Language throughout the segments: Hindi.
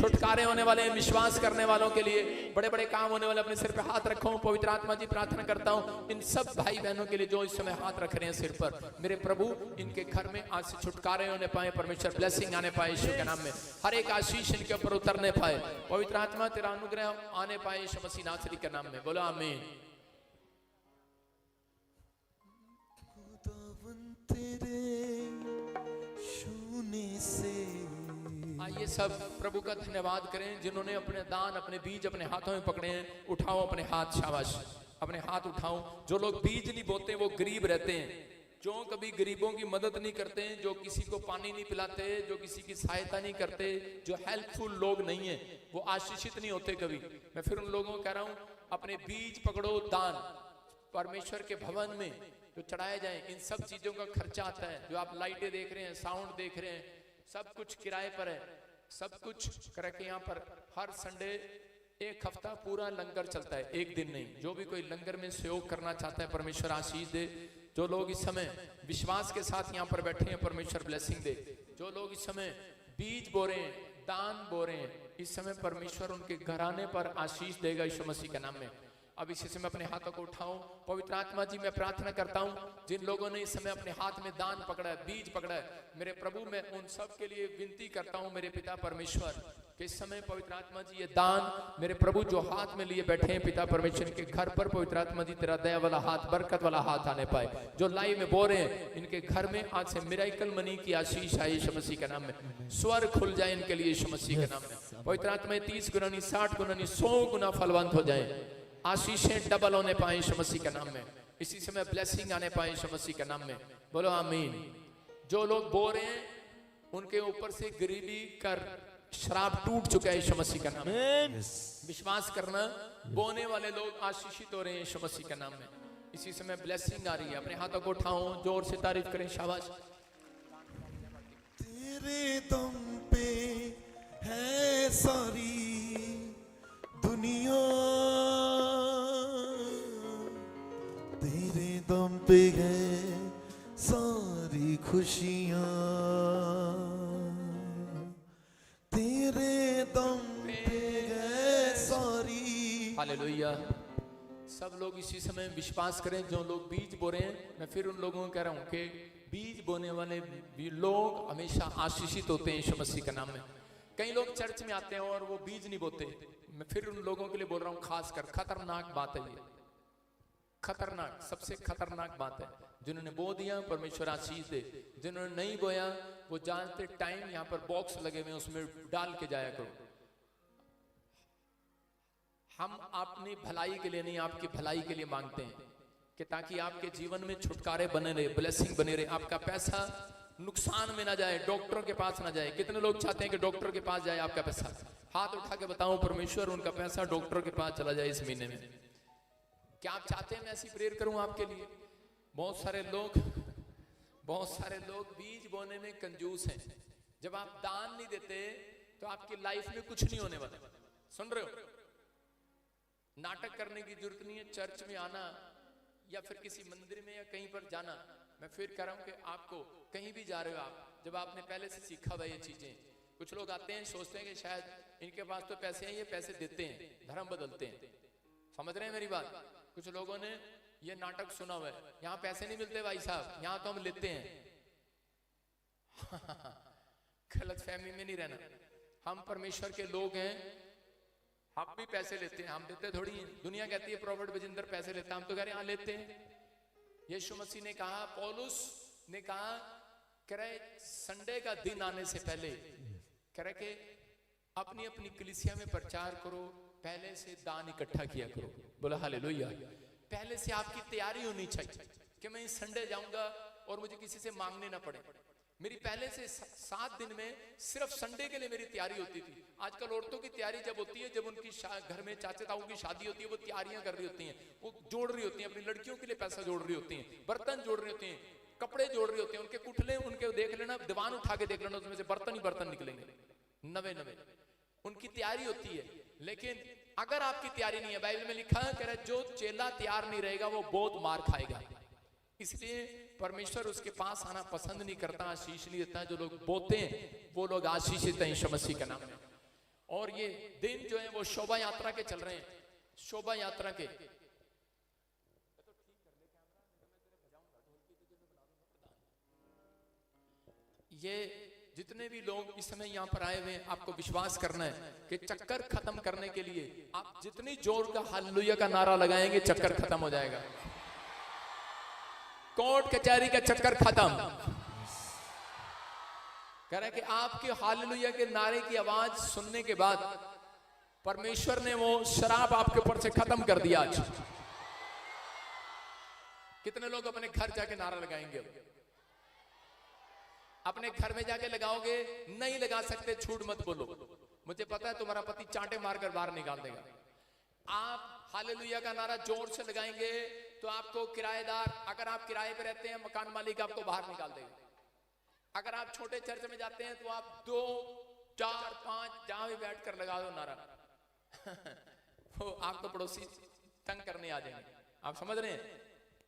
छुटकारे होने वाले विश्वास करने वालों के लिए, बड़े बड़े काम होने वाले, अपने सिर पे हाथ रखो। पवित्र आत्मा जी प्रार्थना करता हूँ इन सब भाई बहनों के लिए जो इस समय हाथ रख रहे हैं सिर पर, मेरे प्रभु इनके घर में आज से छुटकारे होने पाए, परमेश्वर ब्लेसिंग आने पाए यीशु के नाम में, हर एक आशीष इनके ऊपर उतरने पाए, पवित्र आत्मा तेरा अनुग्रह आने पाए यीशु मसीह नासरी के नाम में। बोलो आमीन। आइए सब प्रभु का धन्यवाद करें जिन्होंने अपने दान, अपने बीज अपने हाथों में पकड़े हैं। उठाओ अपने हाथ, शाबाश, अपने हाथ उठाओ। जो लोग बीज नहीं बोते वो गरीब रहते हैं, जो कभी गरीबों की मदद नहीं करते, जो किसी को पानी नहीं पिलाते, जो किसी की सहायता नहीं करते, जो हेल्पफुल लोग नहीं है, वो आशीषित नहीं होते कभी। मैं फिर उन लोगों को कह रहा हूं अपने बीज पकड़ो, दान परमेश्वर के भवन में जो चढ़ाए जाए, इन सब चीजों का खर्चा आता है। जो आप लाइटें देख रहे हैं, साउंड देख रहे हैं, सब कुछ किराए पर है, सब कुछ करके यहाँ पर हर संडे एक हफ्ता पूरा लंगर चलता है, एक दिन नहीं। जो भी कोई लंगर में सहयोग करना चाहता है परमेश्वर आशीष दे। जो लोग इस समय विश्वास के साथ यहाँ पर बैठे हैं परमेश्वर ब्लेसिंग दे। जो लोग इस समय बीज बो रहे हैं, दान बो रहे हैं, इस समय परमेश्वर उनके घराने पर आशीष देगा यीशु मसीह के नाम में। अब इसी समय अपने हाथों को उठाओ। पवित्र आत्मा जी मैं प्रार्थना करता हूँ जिन लोगों ने इस समय अपने हाथ में दान पकड़ा है, बीज पकड़ा है, मेरे प्रभु मैं उन सब के लिए विनती करता हूँ मेरे पिता परमेश्वर कि इस समय पवित्र आत्मा जी ये दान मेरे प्रभु जो हाथ में लिए बैठे हैं पिता परमेश्वर के घर पर, पवित्र आत्मा जी तेरा दया वाला हाथ, बरकत वाला हाथ आने पाए। जो लाइव में बो रहे हैं इनके घर में आज से मिरेकल मनी की आशीष आए यीशु मसीह के नाम में। स्वर खुल जाए इनके लिए यीशु मसीह के नाम में। पवित्र आत्मा 30 गुना नहीं, 60 गुना नहीं, 100 गुना फलवंत हो जाए, आशीषें डबल होने पाए यीशु मसीह के नाम में। इसी समय ब्लेसिंग आने पाए यीशु मसीह के नाम में। बोलो आमीन। जो लोग बो रहे हैं उनके ऊपर से गरीबी कर श्राप टूट चुका है यीशु मसीह का नाम में। विश्वास करना, बोने वाले लोग आशीषित हो रहे हैं यीशु मसीह के नाम में। इसी समय ब्लेसिंग आ रही है। अपने हाथों को उठाओ, जोर से तारीफ करें, शाबाश। तेरे दम पे है सारी दुनिया, तेरे दम पे है सारी खुशियां, तेरे दम पे है सारी। हालेलुया। सब लोग इसी समय विश्वास करें जो लोग बीज बो रहे हैं। मैं फिर उन लोगों को कह रहा हूं कि बीज बोने वाले भी लोग हमेशा आशीषित होते हैं यीशु मसीह के नाम में। कई लोग चर्च में आते हैं और वो बीज नहीं बोते। मैं फिर उन लोगों के लिए बोल रहा हूँ, खासकर खतरनाक बात है ये, खतरनाक, सबसे खतरनाक बात है। जिन्होंने बो दिया परमेश्वर आशीष दे, जिन्होंने नहीं बोया वो जानते टाइम यहाँ पर बॉक्स लगे हुए उसमें डाल के जाया करो। हम अपनी भलाई के लिए नहीं, आपकी भलाई के लिए मांगते हैं कि ताकि आपके जीवन में छुटकारे बने रहे, ब्लेसिंग बने रहे, आपका पैसा नुकसान में ना जाए, डॉक्टरों के पास ना जाए। कितने लोग चाहते हैं कि डॉक्टर के पास जाए आपका पैसा? हाथ उठा के बताऊं परमेश्वर उनका पैसा डॉक्टर के पास चला जाए इस महीने में। क्या आप चाहते हैं मैं ऐसी प्रेयर करूं आपके लिए? बहुत सारे लोग बीज बोने में कंजूस हैं। जब आप दान नहीं देते तो आपकी लाइफ में कुछ नहीं होने वाला। सुन रहे हो? नाटक करने की जरूरत नहीं है चर्च में आना या फिर किसी मंदिर में या कहीं पर जाना। मैं फिर कह रहा हूं कि आपको कहीं भी जा रहे हो आप, जब आपने पहले से सीखा हुआ ये चीजें, कुछ लोग आते हैं सोचते हैं कि शायद इनके पास तो पैसे हैं, ये पैसे देते हैं, धर्म बदलते हैं। समझ रहे हैं मेरी बात? कुछ लोगों ने ये नाटक सुना हुआ है, यहाँ पैसे नहीं मिलते भाई साहब, यहाँ तो हम लेते हैं। गलत फहमी में नहीं रहना। हम परमेश्वर के लोग हैं, हम भी पैसे लेते हैं, हम देते थोड़ी हैं। दुनिया कहती है प्रॉफिट बजिंदर पैसे लेता है, हम तो कह रहे हैं हाँ लेते हैं। यीशु मसीह ने कहा, पौलुस ने कहा, कह रहे संडे का दिन आने से पहले कह रहे कि अपनी अपनी कलीसिया में प्रचार करो, पहले से दान इकट्ठा किया करो। बोला हालेलुया। पहले से आपकी तैयारी होनी चाहिए कि मैं इस संडे जाऊंगा और मुझे किसी से मांगने ना पड़े। मेरी पहले से 7 दिन में सिर्फ संडे के लिए मेरी तैयारी होती थी। आजकल औरतों की तैयारी जब होती है, जब उनकी घर में चाचा ताऊ की शादी होती है, वो तैयारियां कर रही होती हैं, वो जोड़ रही होती हैं, अपनी लड़कियों के लिए पैसा जोड़ रही होती हैं, बर्तन जोड़ रही होती हैं, कपड़े जोड़ रहे होते हैं, उनके कुठले उनके देख लेना, दीवान उठा के देख लेना, उसमें से बर्तन ही बर्तन निकलेंगे, नवे नवे। उनकी तैयारी होती है। लेकिन अगर आपकी तैयारी नहीं है, बाइबल में लिखा है, कह रहा है जो चेला तैयार नहीं रहेगा वो बहुत मार खाएगा। इसलिए परमेश्वर उसके पास आना पसंद नहीं करता, आशीष नहीं देता। जो लोग बोते हैं वो लोग आशीषित हैं यीशु मसीह के नाम में। और ये दिन जो है वो शोभा यात्रा के चल रहे हैं, शोभा यात्रा के। ये जितने भी लोग इस समय यहाँ पर आए हुए हैं, आपको विश्वास करना है कि चक्कर खत्म करने के लिए आप जितनी जोर का हालेलुया का नारा लगाएंगे, चक्कर खत्म हो जाएगा। कोर्ट कचहरी का चक्कर खत्म। कह रहे हैं कि आपके हालेलुया के नारे की आवाज सुनने के बाद परमेश्वर ने वो शराब आपके ऊपर से खत्म कर दिया। आज कितने लोग अपने घर जाके नारा लगाएंगे? अपने घर में जाके लगाओगे? नहीं लगा सकते, झूठ मत बोलो। मुझे पता है तुम्हारा पति चांटे मारकर बाहर निकाल देगा। आप हालेलुया का नारा जोर से लगाएंगे तो आपको किराएदार, अगर आप किराए पे रहते हैं, मकान मालिक आपको बाहर निकाल देगा। अगर आप छोटे चर्च में जाते हैं तो आप 2, 4, 5 जहां भी बैठ कर लगा दो नारा वो आपको पड़ोसी तंग करने आ जाएंगे। आप समझ रहे हैं?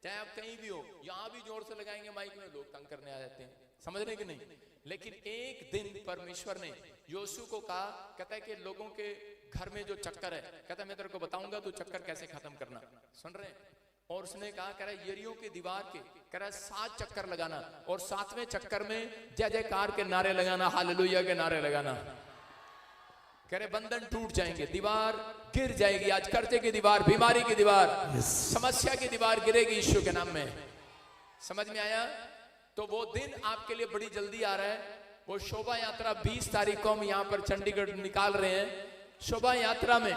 चाहे आप कहीं भी हो, यहां भी जोर से लगाएंगे माइक में, लोग तंग करने आ जाते हैं। समझ रहे कि नहीं? लेकिन एक दिन परमेश्वर ने योशू को कहा, कहता है कि लोगों के घर में जो चक्कर है, कहता है मैं तेरे को बताऊंगा तू चक्कर कैसे खत्म करना। सुन रहे हैं? और उसने कहा, कह रहा यरीहो की दीवार के, कह रहा 7 चक्कर लगाना और 7वें चक्कर में जय जयकार के नारे लगाना, हालेलुया के नारे लगाना। कह रहे बंधन टूट जाएंगे, दीवार गिर जाएगी। आज कर्जे की दीवार, बीमारी की दीवार, समस्या की दीवार गिरेगी यीशु के नाम में। समझ में आया? तो वो दिन आपके लिए बड़ी जल्दी आ रहा है। वो शोभा यात्रा 20 तारीख को हम यहाँ पर चंडीगढ़ निकाल रहे हैं। शोभा यात्रा में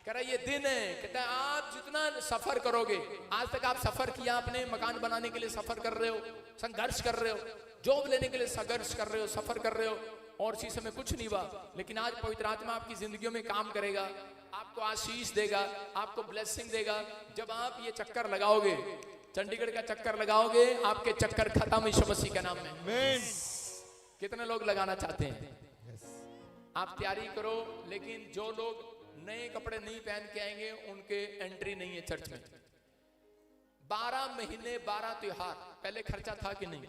कह रहा ये दिन है, कहता है आप जितना सफर करोगे, आज तक आप सफर किया, अपने मकान बनाने के लिए सफर कर रहे हो, संघर्ष कर रहे हो, जॉब लेने के लिए संघर्ष कर रहे हो, सफर कर रहे हो, और इसी समय कुछ नहीं हुआ। लेकिन आज पवित्र आत्मा आपकी जिंदगियों में काम करेगा, आपको आशीष देगा, आपको ब्लेसिंग देगा। जब आप ये चक्कर लगाओगे, चंडीगढ़ का चक्कर लगाओगे, आपके चक्कर खत्म यीशु मसीह के नाम में। कितने लोग लगाना चाहते हैं? आप तैयारी करो। लेकिन जो लोग नए कपड़े नहीं पहन के आएंगे उनके एंट्री नहीं है चर्च में। 12 महीने 12 त्योहार, पहले खर्चा था कि नहीं?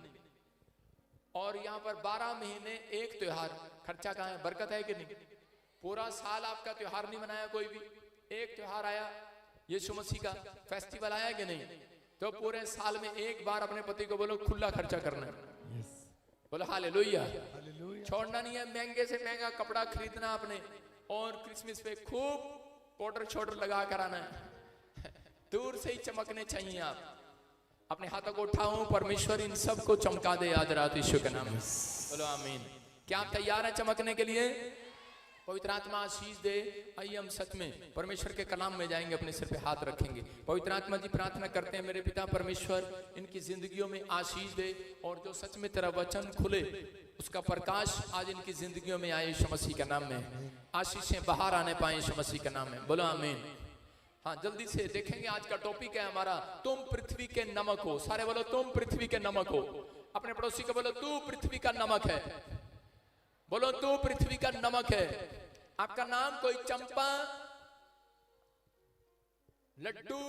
और यहाँ पर 12 महीने एक त्योहार, खर्चा कहाँ है? बरकत है कि नहीं? पूरा साल आपका त्योहार नहीं मनाया कोई भी, एक त्योहार आया यीशु मसीह का फेस्टिवल आया कि नहीं? तो पूरे साल में एक बार अपने पति को बोलो खुला खर्चा करना है। बोलो हालेलुया। छोड़ना नहीं है महंगे से महंगा कपड़ा खरीदना आपने, और क्रिसमस पे खूब पाउडर छोडर लगा कर आना है। दूर से ही चमकने चाहिए आप। अपने हाथों को उठाओ, परमेश्वर इन सब को चमका दे आज रात यीशु के नाम में। बोलो आमीन। क्या आप तैयार हैं चमकने के लिए? पवित्र आत्मा आशीष दे। आइए हम सच में परमेश्वर के कलाम में जाएंगे, अपने सिर पे हाथ रखेंगे। पवित्र आत्मा जी प्रार्थना करते हैं मेरे पिता परमेश्वर इनकी जिंदगियों में आशीष दे, और जो सच में तेरा वचन खुले उसका प्रकाश आज इनकी जिंदगियों में आए यीशु मसीह के नाम में। आशीषें बाहर आने पाए यीशु मसीह के नाम में। बोलो आमीन। हाँ जल्दी से देखेंगे आज का टॉपिक है हमारा, तुम पृथ्वी के नमक हो। सारे बोलो तुम पृथ्वी के नमक हो। अपने पड़ोसी को बोलो तू पृथ्वी का नमक है। बोलो तू पृथ्वी का नमक है। आपका नाम कोई चंपा, लड्डू,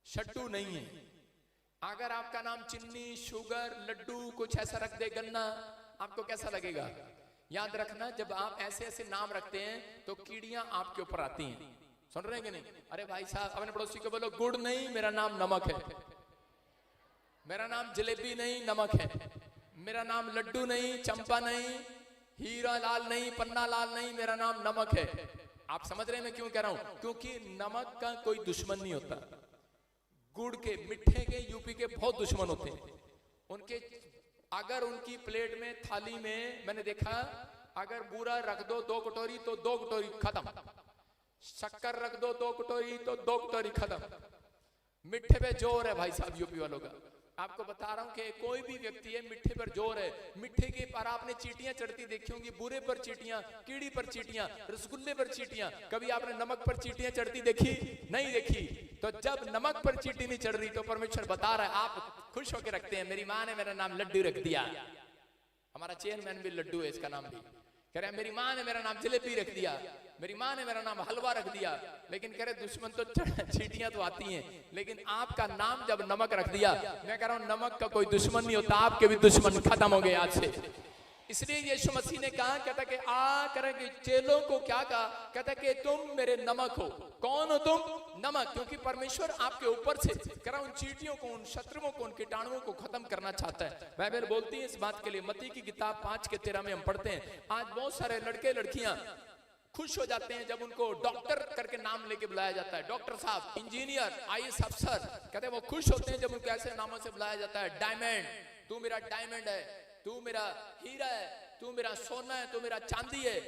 शट्टू नहीं है। अगर आपका नाम चिन्नी, शुगर, लड्डू कुछ ऐसा रख दे, गन्ना, आपको कैसा लगेगा? याद रखना जब आप ऐसे ऐसे नाम रखते हैं तो कीड़ियां आपके ऊपर आती हैं। सुन रहे हैं कि नहीं? अरे भाई साहब अपने पड़ोसी को बोलो गुड़ नहीं, मेरा नाम नमक है। मेरा नाम जलेबी नहीं, नमक है। मेरा नाम लड्डू नहीं, चंपा नहीं, हीरा लाल नहीं, पन्ना लाल नहीं, मेरा नाम नमक है। आप समझ रहे हैं मैं क्यों कह रहा हूं? क्योंकि नमक का कोई दुश्मन नहीं होता। गुड़ के, मिठे के, यूपी के बहुत दुश्मन होते हैं। उनके अगर उनकी प्लेट में, थाली में मैंने देखा, अगर बूरा रख दो 2 कटोरी तो 2 कटोरी खत्म। शक्कर रख दो 2 कटोरी तो 2 कटोरी खत्म। मिठे पे जोर है भाई साहब यूपी वालों का। आपको बता रहा हूं कि कोई भी व्यक्ति है मिठे पर जोर है। मिठे के पर आपने चींटियां चढ़ती देखी होंगी, बुरे पर चींटियां, कीड़ी पर चींटियां, रसगुल्ले पर चींटियां। कभी आपने नमक पर चींटियां चढ़ती देखी? नहीं देखी। तो जब नमक पर चींटी नहीं चढ़ रही तो परमेश्वर बता रहा है आप खुश होकर रखते हैं। मेरी माँ ने मेरा नाम लड्डू रख दिया। हमारा चेयरमैन भी लड्डू है, इसका नाम भी। कह रहे मेरी माँ ने मेरा नाम जलेबी रख दिया, मेरी माँ ने मेरा नाम हलवा रख दिया। लेकिन कह रहे दुश्मन तो चींटियां तो आती हैं, लेकिन आपका नाम जब नमक रख दिया, मैं कह रहा हूं नमक का कोई दुश्मन नहीं होता। आपके भी दुश्मन खत्म हो गए आज से। इसलिए यीशु मसीह ने कहा, कहता कि आ करेंगे चेलों को क्या कहा, कहता कि तुम मेरे नमक हो। कौन हो तुम? नमक। क्योंकि परमेश्वर आपके ऊपर से करा उन चींटियों को, उन शत्रुओं को, उन कीटाणुओं को खत्म करना चाहता है। बाइबल बोलती है इस बात के लिए, मत्ती की किताब 5:13 में हम पढ़ते हैं, आज बहुत सारे लड़के लड़कियां खुश हो जाते हैं जब उनको डॉक्टर करके नाम लेके बुलाया जाता है। डॉक्टर साहब, इंजीनियर, IAS अफसर, कहते हैं वो खुश होते हैं जब उनको ऐसे नामों से बुलाया जाता है। डायमंड, तू मेरा डायमंड है, तू मेरा हीरा है, तू मेरा सोना है, तू मेरा चांदी है।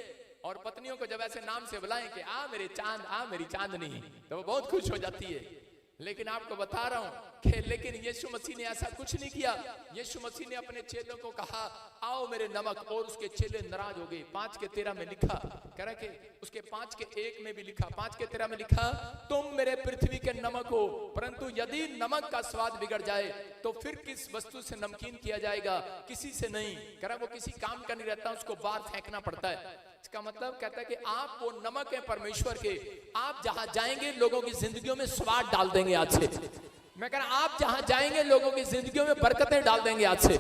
और पत्नियों को जब ऐसे नाम से बुलाएं कि आ मेरे चांद, आ मेरी चांदनी, तो वो बहुत खुश हो जाती है। लेकिन आपको बता रहा हूं कि लेकिन यीशु मसीह ने ऐसा कुछ नहीं किया। यीशु मसीह ने अपने चेलों को कहा, आओ मेरे नमक, और उसके चेले नाराज हो गए। 5:13 में लिखा, कह रहा कि उसके 5:1 में भी लिखा, 5:13 में लिखा, तुम मेरे पृथ्वी के नमक हो, परंतु यदि नमक का स्वाद बिगड़ जाए तो फिर किस वस्तु से नमकीन किया जाएगा? किसी से नहीं। कह रहा वो किसी काम का नहीं रहता, उसको बाहर फेंकना पड़ता है। इसका मतलब कहता है कि आप वो नमक है परमेश्वर के, आप जहां जाएंगे लोगों की जिंदगियों में स्वाद डाल देंगे आज से। मैं कह रहा आप जहां जाएंगे लोगों की जिंदगियों में बरकतें डाल देंगे आज से।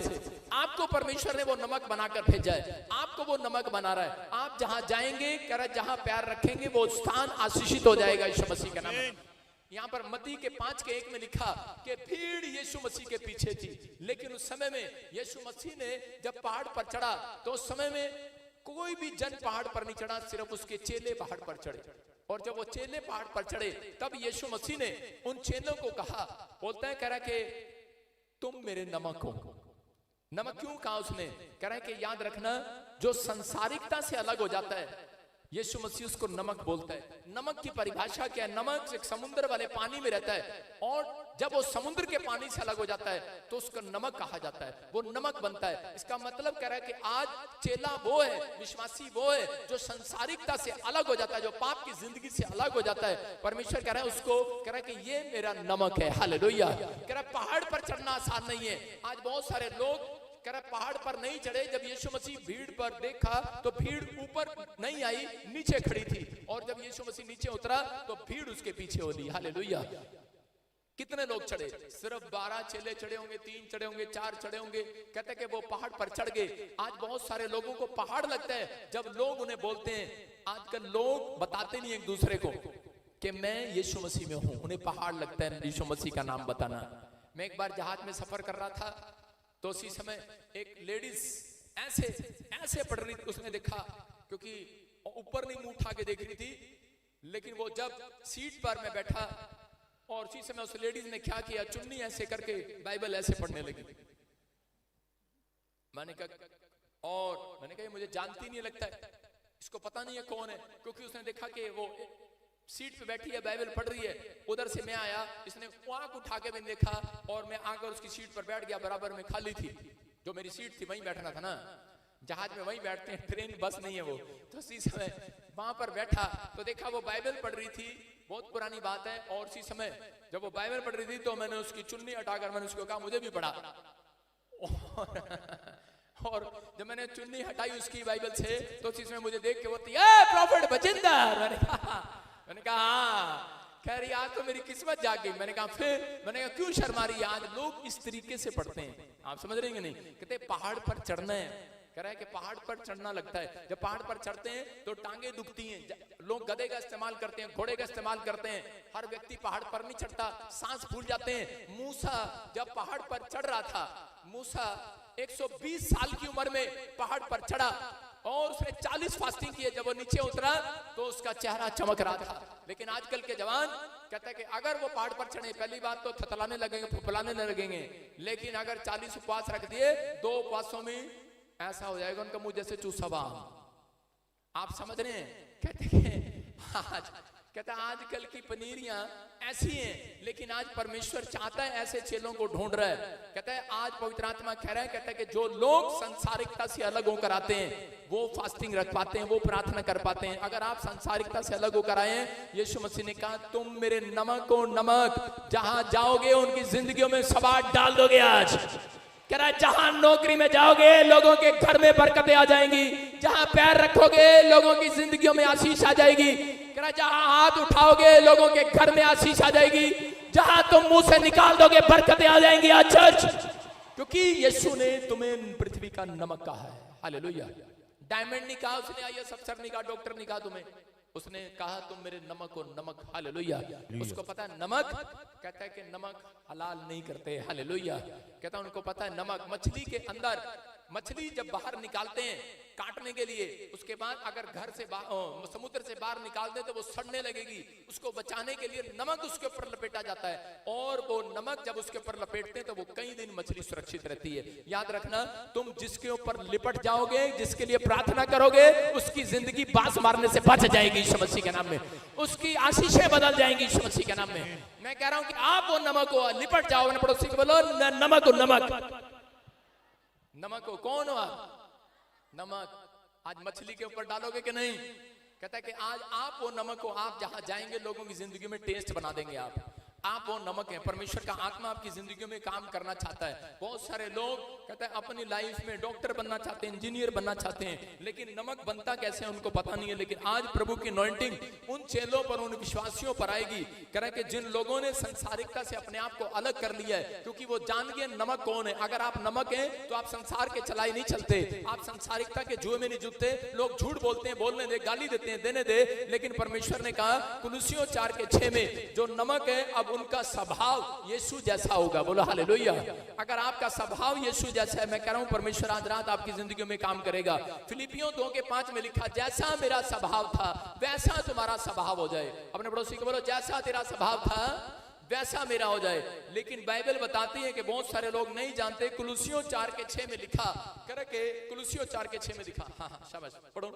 आपको परमेश्वर ने वो नमक बनाकर भेजा है, आपको वो नमक बना रहा है। आप जहां जाएंगे, कह रहा जहां प्यार रखेंगे वो स्थान आशीषित हो जाएगा यीशु मसीह का नाम। यहाँ पर मत्ती के 5:1 में लिखा कि भीड़ यीशु मसीह के पीछे थी, लेकिन उस समय में यीशु मसीह ने जब पहाड़ पर चढ़ा तो उस समय में कोई भी जन पहाड़ पर नहीं चढ़ा, सिर्फ उसके चेले पहाड़ पर चढ़े। और जब वो चेले पहाड़ पर चढ़े तब यीशु मसीह ने उन चेलों को कहा, बोलता है, कह रहा कि तुम मेरे नमक हो। नमक क्यों कहा उसने? कह रहा है कि याद रखना, जो संसारिकता से अलग हो जाता है यीशु मसीह उसको नमक बोलता है। नमक की परिभाषा क्या है? नमक एक समुद्र वाले पानी में रहता है, और जब वो समुद्र के पानी से अलग हो जाता है तो उसको नमक कहा जाता है, वो नमक बनता है। इसका मतलब कह रहा है कि आज चेला वो है, विश्वासी वो है जो संसारिकता से अलग हो जाता है, जो पाप की जिंदगी से अलग हो जाता है। परमेश्वर कह रहा है उसको, कह रहा है कि ये मेरा नमक है। हालेलुया। कह रहा है पहाड़ पर चढ़ना आसान नहीं है। आज बहुत सारे लोग कह रहा पहाड़ पर नहीं चढ़े। जब यीशु मसीह भीड़ पर देखा तो भीड़ ऊपर नहीं आई, नीचे खड़ी थी, और जब यीशु मसीह नीचे उतरा तो भीड़ उसके पीछे हो ली। हालेलुया। कितने लोग चढ़े? सिर्फ 12 चेले चढ़े होंगे, 3 चढ़े होंगे, 4 चढ़े होंगे। कहते कि वो पहाड़ पर चढ़ गए। आज बहुत सारे लोगों को पहाड़ लगता है जब लोग उन्हें बोलते हैं। आजकल लोग बताते नहीं एक दूसरे को कि मैं यीशु मसीह में हूं, उन्हें पहाड़ लगता है यीशु मसीह का नाम बताना। मैं एक बार जहाज में सफर कर रहा था तो उसी समय एक लेडीज ऐसे ऐसे पढ़ रही थी। उसने देखा, क्योंकि ऊपर नहीं मुंह उठा के देख रही थी, लेकिन वो जब सीट पर मैं बैठा और उसी समय उस लेडीज ने क्या किया, चुन्नी ऐसे करके बाइबल ऐसे पढ़ने लगी। मैंने कहा ये मुझे जानती नहीं लगता है, इसको पता नहीं है कौन है, क्योंकि उसने देखा कि वो सीट पे बैठी है, बाइबल पढ़ रही है। उधर से मैं आया, इसने आंख उठा के मैंने देखा और मैं आकर उसकी सीट पर बैठ गया। बराबर में खाली थी, जो मेरी सीट थी वहीं बैठना था ना। जहाज में वहीं बैठते हैं, ट्रेन बस नहीं है वो। तो उसी समय वहां पर बैठा तो देखा वो बाइबल पढ़ रही थी। बहुत पुरानी बात है। और उसी समय जब वो बाइबल पढ़ रही थी तो मैंने उसकी चुन्नी हटाकर मैंने उसको कहा मुझे भी पढ़ा। और जब मैंने चुन्नी हटाई उसकी बाइबल से तो उसी समय मुझे देख के बोलती है प्रॉफिट बजिंदर। मैंने कहा हाँ। कह रही आज तो मेरी किस्मत जाग गई। मैंने कहा फिर? मैंने कहा क्यों शर्मा रही है? आज लोग इस तरीके से पढ़ते हैं, आप समझ रहे हैं नहीं? कहते पहाड़ पर चढ़ना है। कह रहा है कि पहाड़ पर चढ़ना लगता है। जब पहाड़ पर चढ़ते हैं तो टांगे दुखती हैं। लोग गधे का इस्तेमाल करते हैं, घोड़े का इस्तेमाल करते हैं। हर व्यक्ति पहाड़ पर नहीं चढ़ता, सांस फूल जाते हैं। मूसा जब पहाड़ पर चढ़ रहा था, मूसा 120 साल की उम्र में पहाड़ पर चढ़ा और उसने 40 फास्टिंग किए। जब वो नीचे उतरा तो उसका चेहरा चमक रहा था। लेकिन आजकल के जवान कहते हैं कि अगर वो पहाड़ पर चढ़े, पहली बात तो थतलाने लगेंगे, फुफलाने लगेंगे। लेकिन अगर 40 उपवास रख दिए, 2 उपवासों में ऐसा हो जाएगा उनका मुंह जैसे चूसा बाम। आप समझ रहे हैं? कहते आजकल की पनीरियां ऐसी हैं, लेकिन आज परमेश्वर चाहता है ऐसे चेलों को ढूंढ रहा है। कहता है आज पवित्र आत्मा कह रहा है, कहता है कि जो लोग संसारिकता से अलग होकर आते हैं वो फास्टिंग रख पाते हैं, वो प्रार्थना कर पाते हैं। अगर आप संसारिकता से अलग होकर आए हैं, यीशु मसीह ने कहा तुम मेरे नमक हो। नमक जहां जाओगे उनकी जिंदगियों में स्वाद डाल दोगे। आज कह रहा है जहां नौकरी में जाओगे लोगों के घर में बरकतें आ जाएंगी। जहां पैर रखोगे लोगों की जिंदगियों में आशीष आ जाएगी। कह रहा है जहां हाथ उठाओगे लोगों के घर में आशीष आ जाएगी। जहां तुम मुंह से निकाल दोगे बरकतें आ जाएंगी। आज चर्च, क्योंकि यीशु ने तुम्हें पृथ्वी का नमक कहा है। हालेलुया। डायमंड नहीं कहा उसने, आईएएस अफसर नहीं कहा, डॉक्टर नहीं कहा तुम्हें, उसने कहा तुम मेरे नमक हो, नमक। हालेलुया। उसको पता है नमक, कहता है कि नमक हलाल नहीं करते। हालेलुया। कहता है उनको पता है नमक मछली के अंदर, मछली जब बाहर निकालते हैं काटने के लिए, उसके बाद अगर घर से समुद्र से बाहर निकाल दे तो वो सड़ने लगेगी, उसको बचाने के लिए नमक उसके ऊपर लपेटा जाता है, और वो नमक जब उसके ऊपर लपेटते हैं तो वो कई दिन मछली सुरक्षित रहती है। याद रखना, तुम जिसके ऊपर लिपट जाओगे, जिसके लिए प्रार्थना करोगे, उसकी जिंदगी बास मारने से बच जाएगी यीशु मसीह के नाम में, उसकी आशीषें बदल जाएंगी यीशु मसीह के नाम में। मैं कह रहा हूं कि आप वो नमक हो, लिपट जाओ। अपने पड़ोसी को बोलो नमक हो, नमक। नमक हो, कौन हो आप? नमक। आज मछली के ऊपर डालोगे कि नहीं? कहता है कि आज आप वो नमक हो, आप जहां जाएंगे लोगों की जिंदगी में टेस्ट बना देंगे। आप वो नमक हैं। परमेश्वर का आत्मा आपकी जिंदगी में काम करना चाहता है। बहुत सारे लोग कहते हैं अपनी लाइफ में डॉक्टर बनना चाहते हैं, इंजीनियर बनना चाहते हैं, लेकिन नमक बनता कैसे है उनको पता नहीं है। लेकिन आज प्रभु की अनॉइंटिंग उन चेलों पर, उन विश्वासियों पर आएगी, कह कि जिन लोगों ने संसारिकता से अपने आप को अलग कर लिया है, क्योंकि वो जान गए नमक कौन है। अगर आप नमक हैं तो आप संसार के चलाई नहीं चलते, आप संसारिकता के जुए में नहीं जुटते। लोग झूठ बोलते हैं, बोलने दे, गाली देते हैं, देने दे, लेकिन परमेश्वर ने कहा कुलुसियों 4:6 में जो नमक है अब उनका स्वभाव यीशु जैसा होगा। बोलो हालेलुया। अगर आपका स्वभाव यीशु जैसा है, मैं कह रहा हूं परमेश्वर आज रात आपकी जिंदगी में काम करेगा। फिलिपियों 2:5 में लिखा, जैसा मेरा स्वभाव था वैसा तुम्हारा स्वभाव हो जाए। अपने पड़ोसी को बोलो, जैसा तेरा स्वभाव था वैसा मेरा हो जाए। लेकिन बाइबल बताती है कि बहुत सारे लोग नहीं जानते, कुलुसियों 4:6 में लिखा, करके कुलुसियों 4:6 में लिखा, हाँ शाबाश पढ़ो,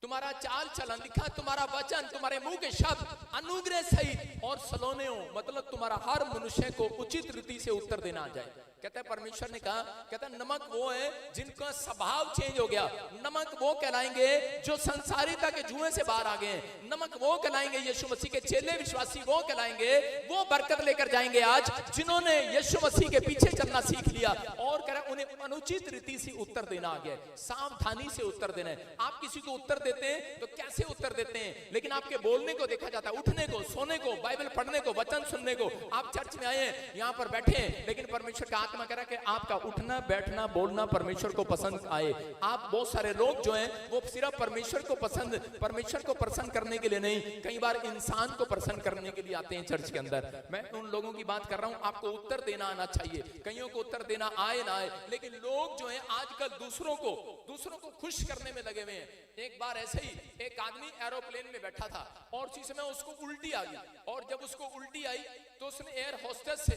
तुम्हारा चाल चलन लिखा, तुम्हारा वचन, तुम्हारे मुंह के शब्द अनुग्रह सहित और सलोने हो, मतलब तुम्हारा हर मनुष्य को उचित रीति से उत्तर देना आ जाए। कहता है परमेश्वर ने कहा, कहता है नमक वो है जिनका स्वभाव चेंज हो गया। नमक वो कहलाएंगे जो संसारिकता के जुए से बाहर आ गए हैं। नमक वो कहलाएंगे, यीशु मसीह के चेले विश्वासी वो कहलाएंगे, वो बरकत लेकर जाएंगे आज जिन्होंने यीशु मसीह के पीछे चलना सीख लिया। और कह रहा उन्हें अनुचित रीति से उत्तर देना आ गया, सावधानी से उत्तर देना है। आप किसी को उत्तर देते हैं तो कैसे उत्तर देते हैं, लेकिन आपके बोलने को देखा जाता है, उठने को, सोने को, बाइबल पढ़ने को, वचन सुनने को। आप चर्च में आए हैं, यहाँ पर बैठे हैं, लेकिन परमेश्वर का आत्मा कह रहा है कि आपका उठना, बैठना, बोलना परमेश्वर को पसंद आए। आप बहुत सारे लोग जो हैं वो सिर्फ परमेश्वर को प्रसन्न करने के लिए नहीं, कई बार इंसान को प्रसन्न करने के लिए आते हैं चर्च के अंदर। मैं उन लोगों की बात कर रहा हूं, आपको उत्तर देना आना चाहिए। कईयों को उत्तर देना आए ना आए, लेकिन लोग जो है आजकल दूसरों को खुश करने में लगे हुए हैं। एक बार ऐसे ही एक आदमी एरोप्लेन में बैठा था और उसी समय उसको उल्टी आ गई, और जब उसको उल्टी आई तो उसने एयर होस्टेस से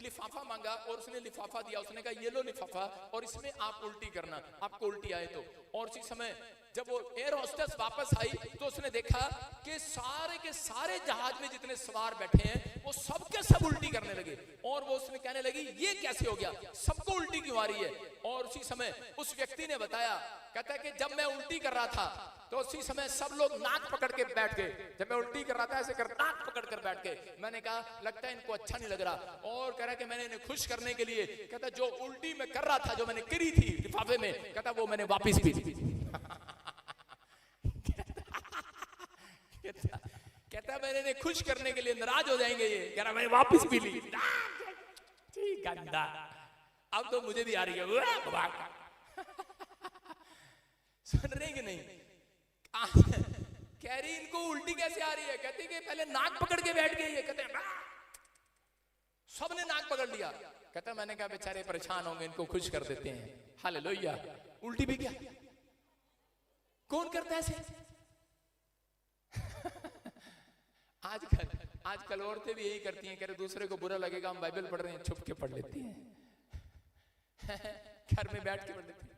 लिफाफा मांगा और उसने लिफाफा दिया। उसने कहा ये लो लिफाफा और इसमें आप उल्टी करना, आपको उल्टी आए तो। और उसी समय जब वो एयर होस्टेस वापस आई तो उसने देखा कि सारे के सारे जहाज में जितने सवार बैठे हैं वो सबके सब उल्टी करने लगे। और वो उसने कहने लगी ये कैसे हो गया, सबको उल्टी क्यों आ रही है। और उसी समय उस व्यक्ति ने बताया, कहता है कि जब मैं उल्टी कर रहा था तो उसी समय सब लोग नाक पकड़ के बैठ गए। जब मैं उल्टी कर रहा था ऐसे कर नाक पकड़ कर बैठ गए। मैंने कहा लगता है इनको अच्छा नहीं लग रहा। और कह रहा कि मैंने इन्हें खुश करने के लिए, कहता जो उल्टी मैं कर रहा था, जो मैंने करी थी लिफाफे में, कहता वो मैंने वापिस भी कहता मैंने इन्हें खुश करने के लिए, नाराज हो जाएंगे ये, कह रहा मैंने वापिस भी ली। ठीक गंदा, अब तो मुझे भी आ रही है। सुन रहे कि नहीं? कह रही इनको उल्टी कैसे आ रही है, कहती कि पहले नाक पकड़ के बैठ गई है। कहते सबने नाक पकड़ लिया। कहता मैंने कहा बेचारे परेशान होंगे, इनको खुश कर देते हैं। हालेलुया। उल्टी भी क्या, कौन करता है ऐसे? आजकल औरतें भी यही करती हैं, कह रहे दूसरे को बुरा लगेगा हम बाइबल पढ़ रहे हैं, छुप के पढ़ लेती हैं। घर में बैठ के पढ़ लेती हैं,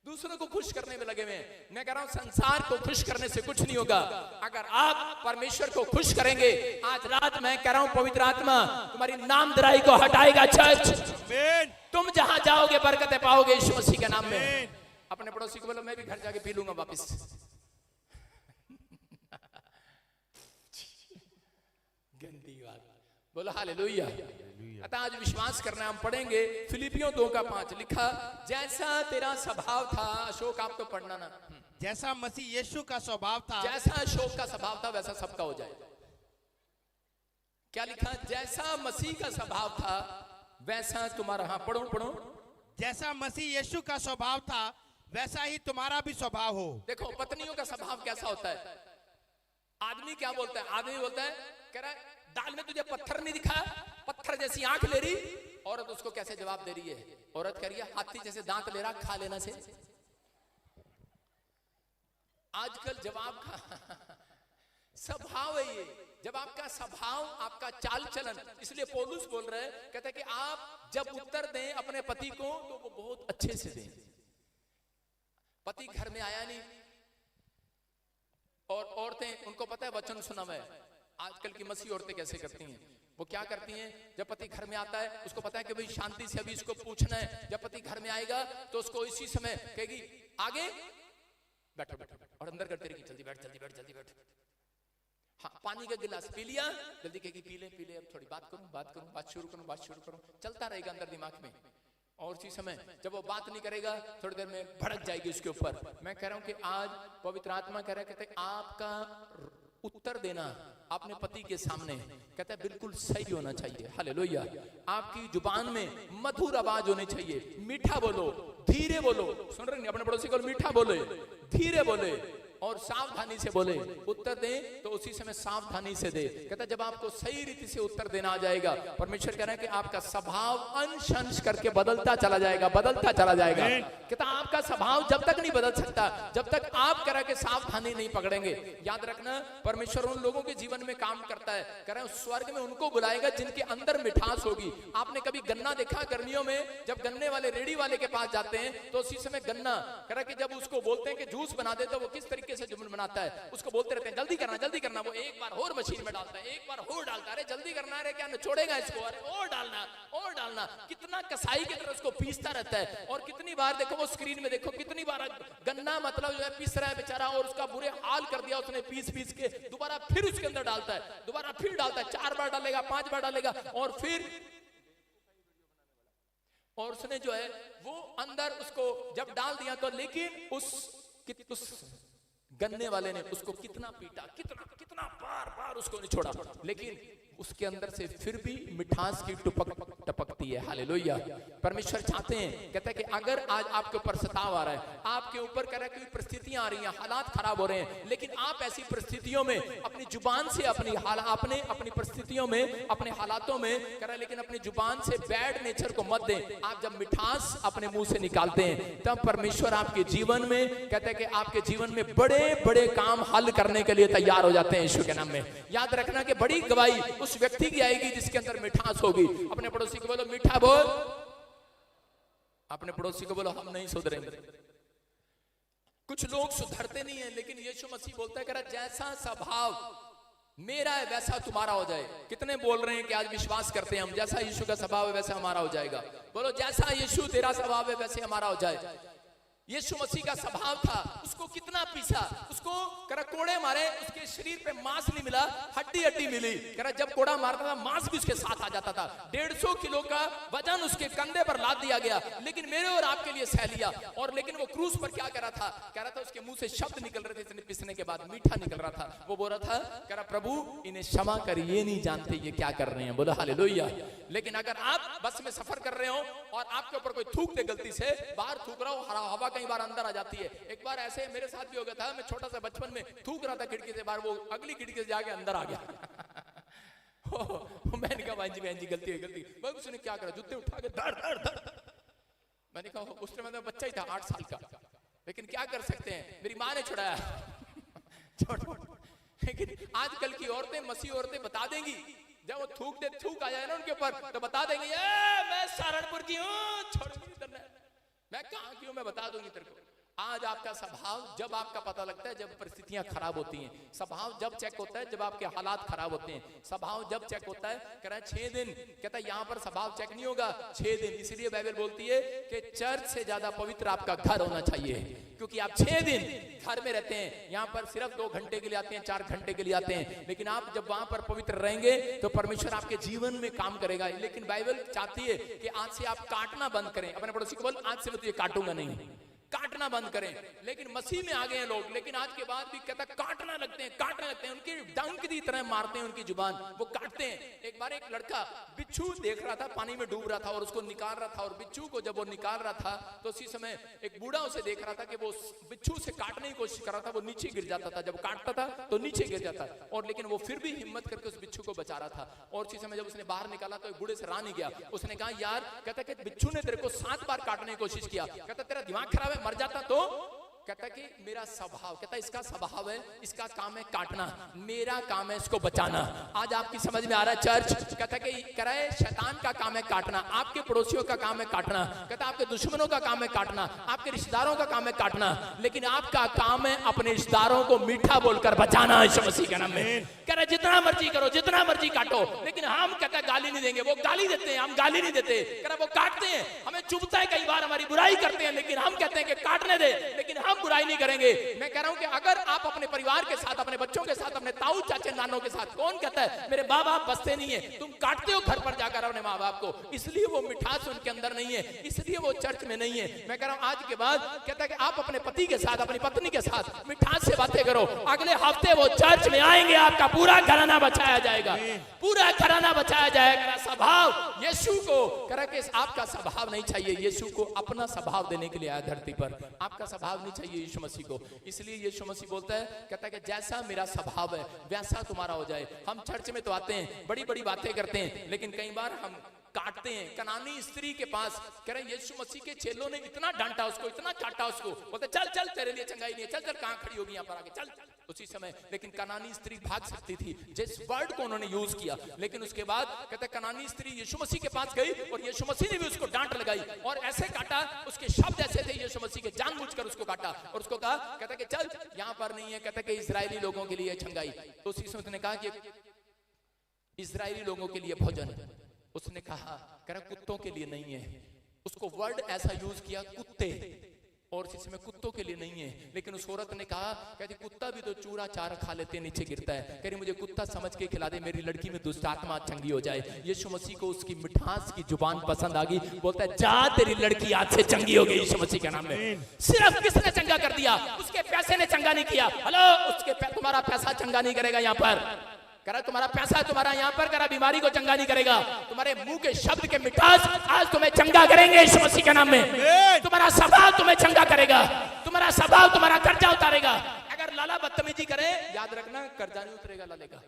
दूसरों को खुश करने में लगे हुए हैं। मैं कह रहा हूं संसार को खुश करने से कुछ नहीं होगा अगर आप परमेश्वर को खुश करेंगे। आज रात मैं कह रहा हूं पवित्र आत्मा तुम्हारी नामधराई को हटाएगा। चर्च तुम जहां जाओगे बरकतें पाओगे यीशु मसीह के नाम में। अपने पड़ोसी को बोलो मैं भी घर जाके पी लूंगा वापिस। गंदी बात। बोलो हालेलुया। अतः आज विश्वास करना, हम पढ़ेंगे फिलिपियों 2:5 लिखा, जैसा तेरा स्वभाव था। अशोक आप तो पढ़ना ना। जैसा मसीह यीशु का स्वभाव था, जैसा अशोक का स्वभाव था वैसा सबका हो जाए। क्या लिखा? जैसा मसीह का स्वभाव था वैसा तुम्हारा। हाँ पढ़ो पढ़ो। जैसा मसीह यीशु का स्वभाव था वैसा ही तुम्हारा भी स्वभाव हो। देखो पत्नियों का स्वभाव कैसा होता है। आदमी क्या बोलता है, आदमी बोलता है, कह रहा है दाल में तुझे पत्थर नहीं दिखा, पत्थर जैसी आंख ले रही। औरत उसको कैसे जवाब दे रही है, औरत कह रही है हाथी जैसे दांत ले रहा, खा लेना से। आजकल जवाब का स्वभाव है ये, जब आपका स्वभाव, आपका चाल चलन। इसलिए पौलुस बोल रहे हैं, कहते हैं कि आप जब उत्तर दें अपने पति को तो वो बहुत अच्छे से दें। पति घर में आया नहीं और औरतें, उनको पता है वचन सुना हुआ है। आजकल की मसीह औरतें कैसे करती हैं, वो क्या करती हैं, जब पति घर में आता है उसको पता है कि भाई शांति से अभी इसको पूछना है। जब पति घर में आएगा तो उसको इसी समय कहेगी आगे बैठो बैठो, और अंदर करते रहेगी जल्दी बैठ जल्दी बैठ जल्दी बैठ। हाँ, पानी का गिलास पी लिया, जल्दी कहेगी पी ले, अब थोड़ी बात करूं बात शुरू करूं, चलता रहेगा अंदर दिमाग में। और उसी समय जब वो बात नहीं करेगा थोड़ी देर में भड़क जाएगी उसके ऊपर। मैं कह रहा हूं कि आज पवित्र आत्मा कह रहा है, कहते हैं आपका उत्तर देना अपने पति के सामने, कहता है बिल्कुल सही होना चाहिए। हालेलुया। आपकी जुबान में मधुर आवाज होनी चाहिए, मीठा बोलो, धीरे बोलो। सुन रहे हैं, अपने पड़ोसी को मीठा बोले, धीरे बोले और सावधानी से बोले। उत्तर दें तो उसी समय सावधानी से दे। कहता जब आपको सही रीति से उत्तर देना आ जाएगा, परमेश्वर कह रहा है कि आपका स्वभाव अंश अंश करके बदलता चला जाएगा, बदलता चला जाएगा। कहता आपका स्वभाव जब तक नहीं बदल सकता जब तक आप कह रहा कि सावधानी नहीं पकड़ेंगे। याद रखना, परमेश्वर उन लोगों के जीवन में काम करता है, कह रहा है स्वर्ग में उनको बुलाएगा जिनके अंदर मिठास होगी। आपने कभी गन्ना देखा गर्मियों में, जब गन्ने वाले रेडी वाले के पास जाते हैं तो उसी समय गन्ना कह रहा कि जब उसको बोलते हैं कि जूस बना दे तो वो किस तरीके से जुमन बनाता है, उसको बोलते रहते हैं जल्दी करना। वो एक बार और मशीन में डालता है, एक बार और डालता है, अरे जल्दी करना, अरे क्या निचोड़ेगा इसको, अरे और डालना। कितना कसाई की तरह उसको पीसता रहता है। और कितनी बार देखो वो स्क्रीन में देखो, कितनी बार गन्ना मतलब जो है पीस रहा है बेचारा, और उसका बुरे हाल कर दिया उसने पीस के। दोबारा फिर उसके अंदर डालता है, दोबारा फिर डालता है, 4 बार डालेगा, 5 बार डालेगा, और फिर और उसने जो है वो अंदर उसको जब डाल दिया तो, लेकिन उस गन्ने वाले ने उसको कितना पीटा, कितना बार उसको नहीं छोड़ा, लेकिन उसके अंदर से फिर भी मिठास की टपकती है। हालेलुया। परमेश्वर चाहते हैं, कहता है कि अगर आज आपके ऊपर सताव आ रहा है, आपके ऊपर कह रहा है कोई परिस्थितियां आ रही हैं, हालात खराब हो रहे हैं, लेकिन आप ऐसी परिस्थितियों में अपनी जुबान से अपनी परिस्थितियों में, अपने हालातों में कह रहा है, लेकिन अपनी जुबान से बैड नेचर को मत दें। आप जब मिठास अपने मुंह से निकालते हैं तब परमेश्वर आपके जीवन में, कहता है कि आपके जीवन में बड़े बड़े काम हल करने के लिए तैयार हो जाते हैं यीशु के नाम में। याद रखना कि बड़ी गवाही उस व्यक्ति की आएगी जिसके अंदर मिठास होगी। अपने पड़ोसी को बोलो मीठा बोल, अपने पड़ोसी को बोलो हम नहीं सुधरेंगे। कुछ लोग सुधरते नहीं है, लेकिन यीशु मसीह बोलता है कि जैसा स्वभाव मेरा है वैसा तुम्हारा हो जाए। कितने बोल रहे हैं कि आज विश्वास करते हैं हम, जैसा यीशु का स्वभाव है वैसा हमारा हो जाएगा। बोलो जैसा यीशु तेरा स्वभाव है वैसे हमारा हो जाए। यीशु मसीह का स्वभाव था, उसको कितना पीसा, उसको करा कोड़े मारे, उसके शरीर पे मांस नहीं मिला, हड्डी मिली। करा जब कोड़ा मारता था मांस भी उसके साथ आ जाता था। 150 किलो का वजन उसके कंधे पर लाद दिया गया, लेकिन मेरे और आपके लिए सह लिया। और लेकिन वो क्रूस पर क्या कर रहा था, कह रहा था उसके मुंह से शब्द निकल रहे थे, इतने पिसने के बाद मीठा निकल रहा था। वो बोल रहा था, कह रहा प्रभु इन्हें क्षमा कर, ये नहीं जानते ये क्या कर रहे हैं। बोलो हालेलुया। लेकिन अगर आप बस में सफर कर रहे हो और आपके ऊपर कोई थूक दे गलती से, बाहर थूक रहा हो, हवा कई बार अंदर आ जाती है। एक बार ऐसे मेरे साथ भी हो गया था, मैं छोटा सा बचपन में थूक रहा था खिड़की से बाहर, वो अगली खिड़की से जाके अंदर आ गया। मैंने कहा बहन जी गलती है गलती। उसने क्या करा, जूते उठा के धड़। मैंने कहा उस टाइम मैं बच्चा ही था 8 साल का, लेकिन क्या कर सकते हैं, मेरी माँ ने छुड़ाया। लेकिन आजकल की औरतें, मसीह औरतें बता देंगी, जब वो थूक आ जाए ना उनके ऊपर तो बता देंगी मैं सहारनपुर की हूँ, छोड़ मैं कहां की हूं, मैं बता दूंगी तेरे को। आज आपका स्वभाव जब आपका पता लगता है जब परिस्थितियां खराब होती हैं, स्वभाव जब चेक होता है जब आपके हालात खराब होते हैं, स्वभाव जब चेक होता है। कह रहा है 6 दिन, कहता है यहां पर स्वभाव चेक नहीं होगा 6 दिन। इसलिए बाइबल बोलती है कि चर्च से ज्यादा पवित्र आपका घर होना चाहिए, क्योंकि आप 6 दिन घर में रहते हैं, यहाँ पर सिर्फ 2 घंटे के लिए आते हैं, 4 घंटे के लिए आते हैं, लेकिन आप जब वहां पर पवित्र रहेंगे तो परमेश्वर आपके जीवन में काम करेगा। लेकिन बाइबल चाहती है कि आज से आप काटना बंद करें। अपने पड़ोसी को बोल आज से मैं तुझे काटूंगा नहीं, काटना बंद करें। लेकिन मसीह में आ गए हैं लोग, लेकिन आज के बाद भी कहता काटना लगते हैं, काटने लगते हैं, उनकी डंक की तरह मारते हैं उनकी जुबान, वो काटते हैं। एक बार एक लड़का बिच्छू देख रहा था, पानी में डूब रहा था और उसको निकाल रहा था, और बिच्छू को जब वो निकाल रहा था तो उसी समय एक बूढ़ा उसे देख रहा था कि वो बिच्छू से काटने की कोशिश कर रहा था, वो नीचे गिर जाता था, जब काटता था तो नीचे गिर जाता, और लेकिन वो फिर भी हिम्मत करके उस बिच्छू को बचा रहा था। और उसी समय जब उसने बाहर निकाला तो एक बूढ़े से रहा नहीं गया। उसने कहा यार, कहता कि बिच्छू ने तेरे को 7 बार काटने की कोशिश किया, कहता तेरा दिमाग खराब है, मर जाता तो। कहता कि मेरा स्वभाव, कहता इसका स्वभाव है, इसका काम है काटना, मेरा काम है इसको बचाना। आज आपकी समझ में आ रहा है चर्च? कहता कि करे शैतान का काम है काटना, आपके पड़ोसियों का काम है काटना, कहता आपके दुश्मनों का काम है काटना, आपके रिश्तेदारों का काम है काटना, लेकिन आपका काम है अपने रिश्तेदारों को मीठा बोलकर बचाना यीशु मसीह के नाम में। कह रहे जितना मर्जी करो, जितना मर्जी काटो, लेकिन हम कहता गाली नहीं देंगे। वो गाली देते हैं, हम गाली नहीं देते। कह रहा वो काटते हैं, हमें चुभता है, कई बार हमारी बुराई करते हैं, लेकिन हम कहते हैं कि काटने दे, लेकिन हम बुराई नहीं करेंगे। मैं कह रहा हूं कि अगर आप अपने परिवार के साथ, अपने बच्चों के साथ, अपने ताऊ चाचे नानों के साथ, कौन कहता है मेरे माँ बाप बसते नहीं है, तुम काटते हो घर पर जाकर अपने माँ बाप को, इसलिए वो मिठास उनके अंदर नहीं है, इसलिए वो चर्च में नहीं है। मैं कह रहा हूं आज के बाद कहता है कि आप अपने पति के साथ, अपनी पत्नी के साथ मिठास से बातें करो, अगले हफ्ते वो चर्च में आएंगे, आपका पूरा घराना बचाया जाएगा, पूरा घराना बचाया जाएगा। स्वभाव यीशु को कह कि आपका स्वभाव नहीं चाहिए, यीशु को अपना स्वभाव देने के लिए आया धरती पर, आपका स्वभाव नहीं चाहिए यीशु मसीह को। इसलिए यीशु मसीह बोलता है, कहता है कि जैसा मेरा स्वभाव है वैसा तुम्हारा हो जाए। हम चर्च में तो आते हैं, बड़ी बड़ी बातें करते हैं, लेकिन कई बार हम काटते हैं। कनानी स्त्री के पास कह रहे यीशु मसीह के चेलों ने इतना डांटा उसको, इतना काटा उसको, बोलते चल चल तेरे लिए चंगाई नहीं है, चल चल कहां खड़ी होगी यहाँ पर आके चल। उसी समय लेकिन कनानी स्त्री भाग सकती थी, जिस वर्ड को उन्होंने यूज किया, लेकिन उसके बाद कहते कनानी स्त्री यीशु मसीह के पास गई और यीशु मसीह ने भी उसको डांट लगाई और ऐसे काटा, उसके शब्द ऐसे थे यीशु मसीह के, जानबूझकर उसको काटा और उसको कहा, कहता कि चल यहाँ पर नहीं है, कहता कि इजरायली लोगों के लिए चंगाई। तो उसी समय उसने कहा कि इजरायली लोगों के लिए भोजन, उसने कहा कह रहा कुत्तों के लिए नहीं है, उसको वर्ड ऐसा यूज किया कुत्ते, और इसमें कुत्तों के लिए नहीं है। लेकिन उस औरत ने कहा, कहती कुत्ता भी तो चूरा चारा खा लेते हैं, नीचे गिरता है, कह रही मुझे कुत्ता समझ के खिला दे, मेरी लड़की में दुष्ट आत्मा चंगी हो जाए। यीशु मसीह को उसकी मिठास की जुबान पसंद आ गई, बोलता है जा तेरी लड़की आज से चंगी हो गई यीशु मसीह के नाम में। सिर्फ किसने चंगा कर दिया? उसके पैसे ने चंगा नहीं किया। हेलो, उसके तुम्हारा पैसा चंगा नहीं करेगा यहाँ पर, करा तुम्हारा पैसा तुम्हारा यहाँ पर करा बीमारी को चंगा नहीं करेगा, तुम्हारे मुंह के शब्द के मिठास आज तुम्हें चंगा करेंगे यीशु मसीह के नाम में। तुम्हारा स्वभाव तुम्हें चंगा करेगा, तुम्हारा स्वभाव तुम्हारा कर्जा उतारेगा। अगर लाला बदतमीजी करे, याद रखना कर्जा नहीं उतरेगा लाले का,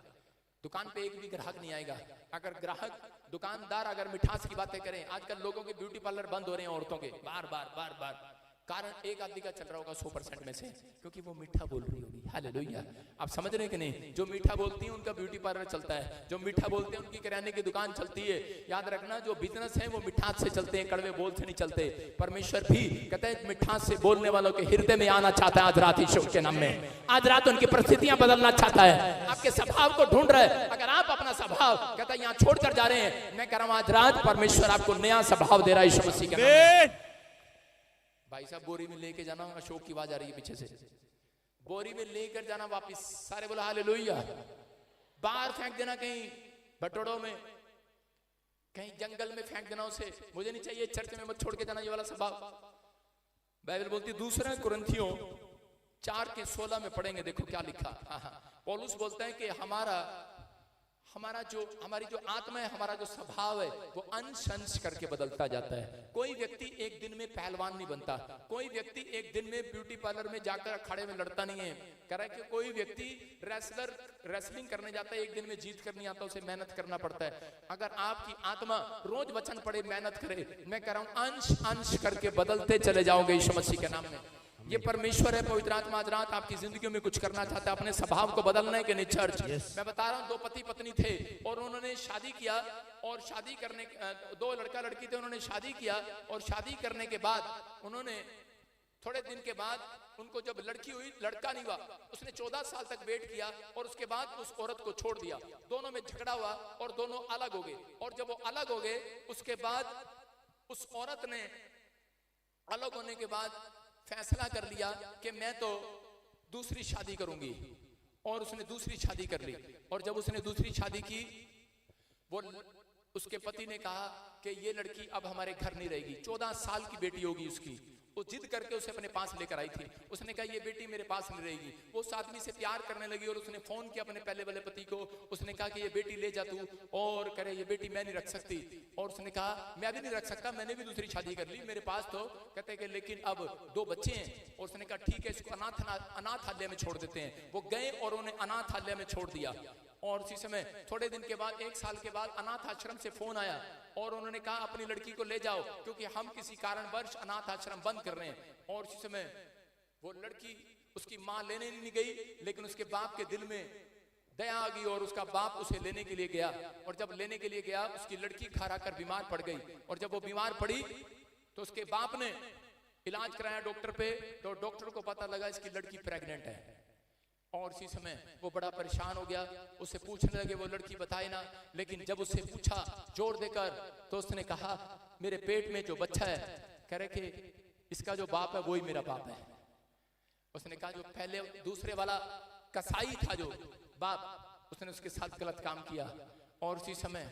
दुकान पे एक भी ग्राहक नहीं आएगा। अगर ग्राहक दुकानदार अगर मिठास की बातें करें, आजकल लोगों के ब्यूटी पार्लर बंद हो रहे हैं औरतों के, बार बार बार बार, कारण एक आदमी का चल रहा होगा 100% में से, क्योंकि वो मीठा बोल रही होगी। हालेलुया, आप समझ रहे हैं कि नहीं? जो मीठा बोलती है उनका ब्यूटी पार्लर चलता है, जो मीठा बोलते हैं उनकी किराने की दुकान चलती है। याद रखना जो बिजनेस है वो मिठास से चलते हैं, कड़वे बोल से नहीं चलते। परमेश्वर भी कहते हैं मिठास से बोलने वालों के हृदय में आना चाहता है आज रात यीशु के नाम में। आज रात उनकी परिस्थितियां बदलना चाहता है, आपके स्वभाव को ढूंढ रहा है। अगर आप अपना स्वभाव कहता है यहाँ छोड़कर जा रहे हैं, मैं कह रहा हूं आज रात परमेश्वर आपको नया स्वभाव दे रहा है यीशु मसीह के नाम में। भाई साहब बोरी में लेके जाना, अशोक की आवाज आ रही है पीछे से, बोरी में लेकर जाना वापस, सारे बोला हालेलुया। बाहर फेंक देना, कहीं भटोड़ों में, कहीं जंगल में फेंक देना उसे, मुझे नहीं चाहिए, चर्च में मत छोड़ के जाना ये वाला स्वभाव। बाइबल बोलती दूसरा कुरिन्थियों 4:16 में पढ़ेंगे, देखो क्या लिखा। पौलुस बोलता है कि हमारी जो आत्मा है, हमारा जो स्वभाव है वो अंश अंश करके बदलता जाता है। कोई व्यक्ति एक दिन में पहलवान नहीं बनता, कोई व्यक्ति एक दिन में ब्यूटी पार्लर में जाकर अखाड़े में लड़ता नहीं है। कह रहा है कि कोई व्यक्ति रेसलिंग करने जाता है, एक दिन में जीत कर नहीं आता, उसे मेहनत करना पड़ता है। अगर आपकी आत्मा रोज वचन पढ़े, मेहनत करे, मैं कह रहा हूं अंश अंश करके बदलते चले जाओगे यीशु मसीह के नाम में। ये परमेश्वर है, पवित्र आत्मा आज रात आपकी जिंदगी में कुछ करना चाहता है, अपने स्वभाव को बदलना है कि नहीं चर्च। मैं बता रहा हूँ, दो पति पत्नी थे और उन्होंने शादी किया, और शादी करने, दो लड़का लड़की थे, उन्होंने शादी किया, और शादी करने के बाद उन्होंने थोड़े दिन के बाद उनको जब लड़की हुई, लड़का नहीं हुआ, उसने 14 साल तक वेट किया और उसके बाद उस औरत को छोड़ दिया। दोनों में झगड़ा हुआ और दोनों अलग हो गए, और जब वो अलग हो गए उसके बाद उस औरत ने अलग होने के बाद फैसला कर लिया कि मैं तो दूसरी शादी करूंगी, और उसने दूसरी शादी कर ली। और जब उसने दूसरी शादी की, वो उसके पति ने कहा कि ये लड़की अब हमारे घर नहीं रहेगी। 14 साल की बेटी होगी उसकी, वो जिद करके उसे अपने पास लेकर आई थी। उसने कहा ये बेटी मेरे पास नहीं रहेगी। वो उस आदमी से प्यार करने लगी और उसने फोन किया अपने पहले वाले पति को। उसने कहा कि ये बेटी ले जा तू, और करे ये बेटी मैं नहीं रख सकती। और उसने कहा मैं भी नहीं रख सकता, मैंने भी दूसरी शादी कर ली, मेरे पास तो कहते कि लेकिन अब 2 बच्चे हैं। और उसने कहा ठीक है इसको अनाथालय में छोड़ देते हैं। वो गए और उन्हें अनाथालय में छोड़ दिया। और उसी समय थोड़े दिन के बाद 1 साल के बाद अनाथ आश्रम से फोन आया और उन्होंने कहा अपनी लड़की को ले जाओ क्योंकि हम किसी कारणवश अनाथ आश्रम बंद कर रहे हैं। और उसी समय वो लड़की उसकी माँ लेने नहीं गई, लेकिन उसके बाप के दिल में दया आ गई और उसका बाप उसे लेने के लिए गया। और जब लेने के लिए गया उसकी लड़की घर आकर बीमार पड़ गई। और जब वो बीमार पड़ी तो उसके बाप ने इलाज कराया डॉक्टर पे, तो डॉक्टर को पता लगा इसकी लड़की प्रेग्नेंट है। और इसी समय वो बड़ा परेशान हो गया, उससे पूछने लगे, वो लड़की बताए ना। लेकिन जब उससे पूछा जोर देकर तो उसने कहा मेरे पेट में जो बच्चा है, कह रहे कि इसका जो बाप है वही मेरा बाप है। उसने कहा जो पहले दूसरे वाला कसाई था जो बाप, उसने उसके साथ गलत काम किया। और उसी समय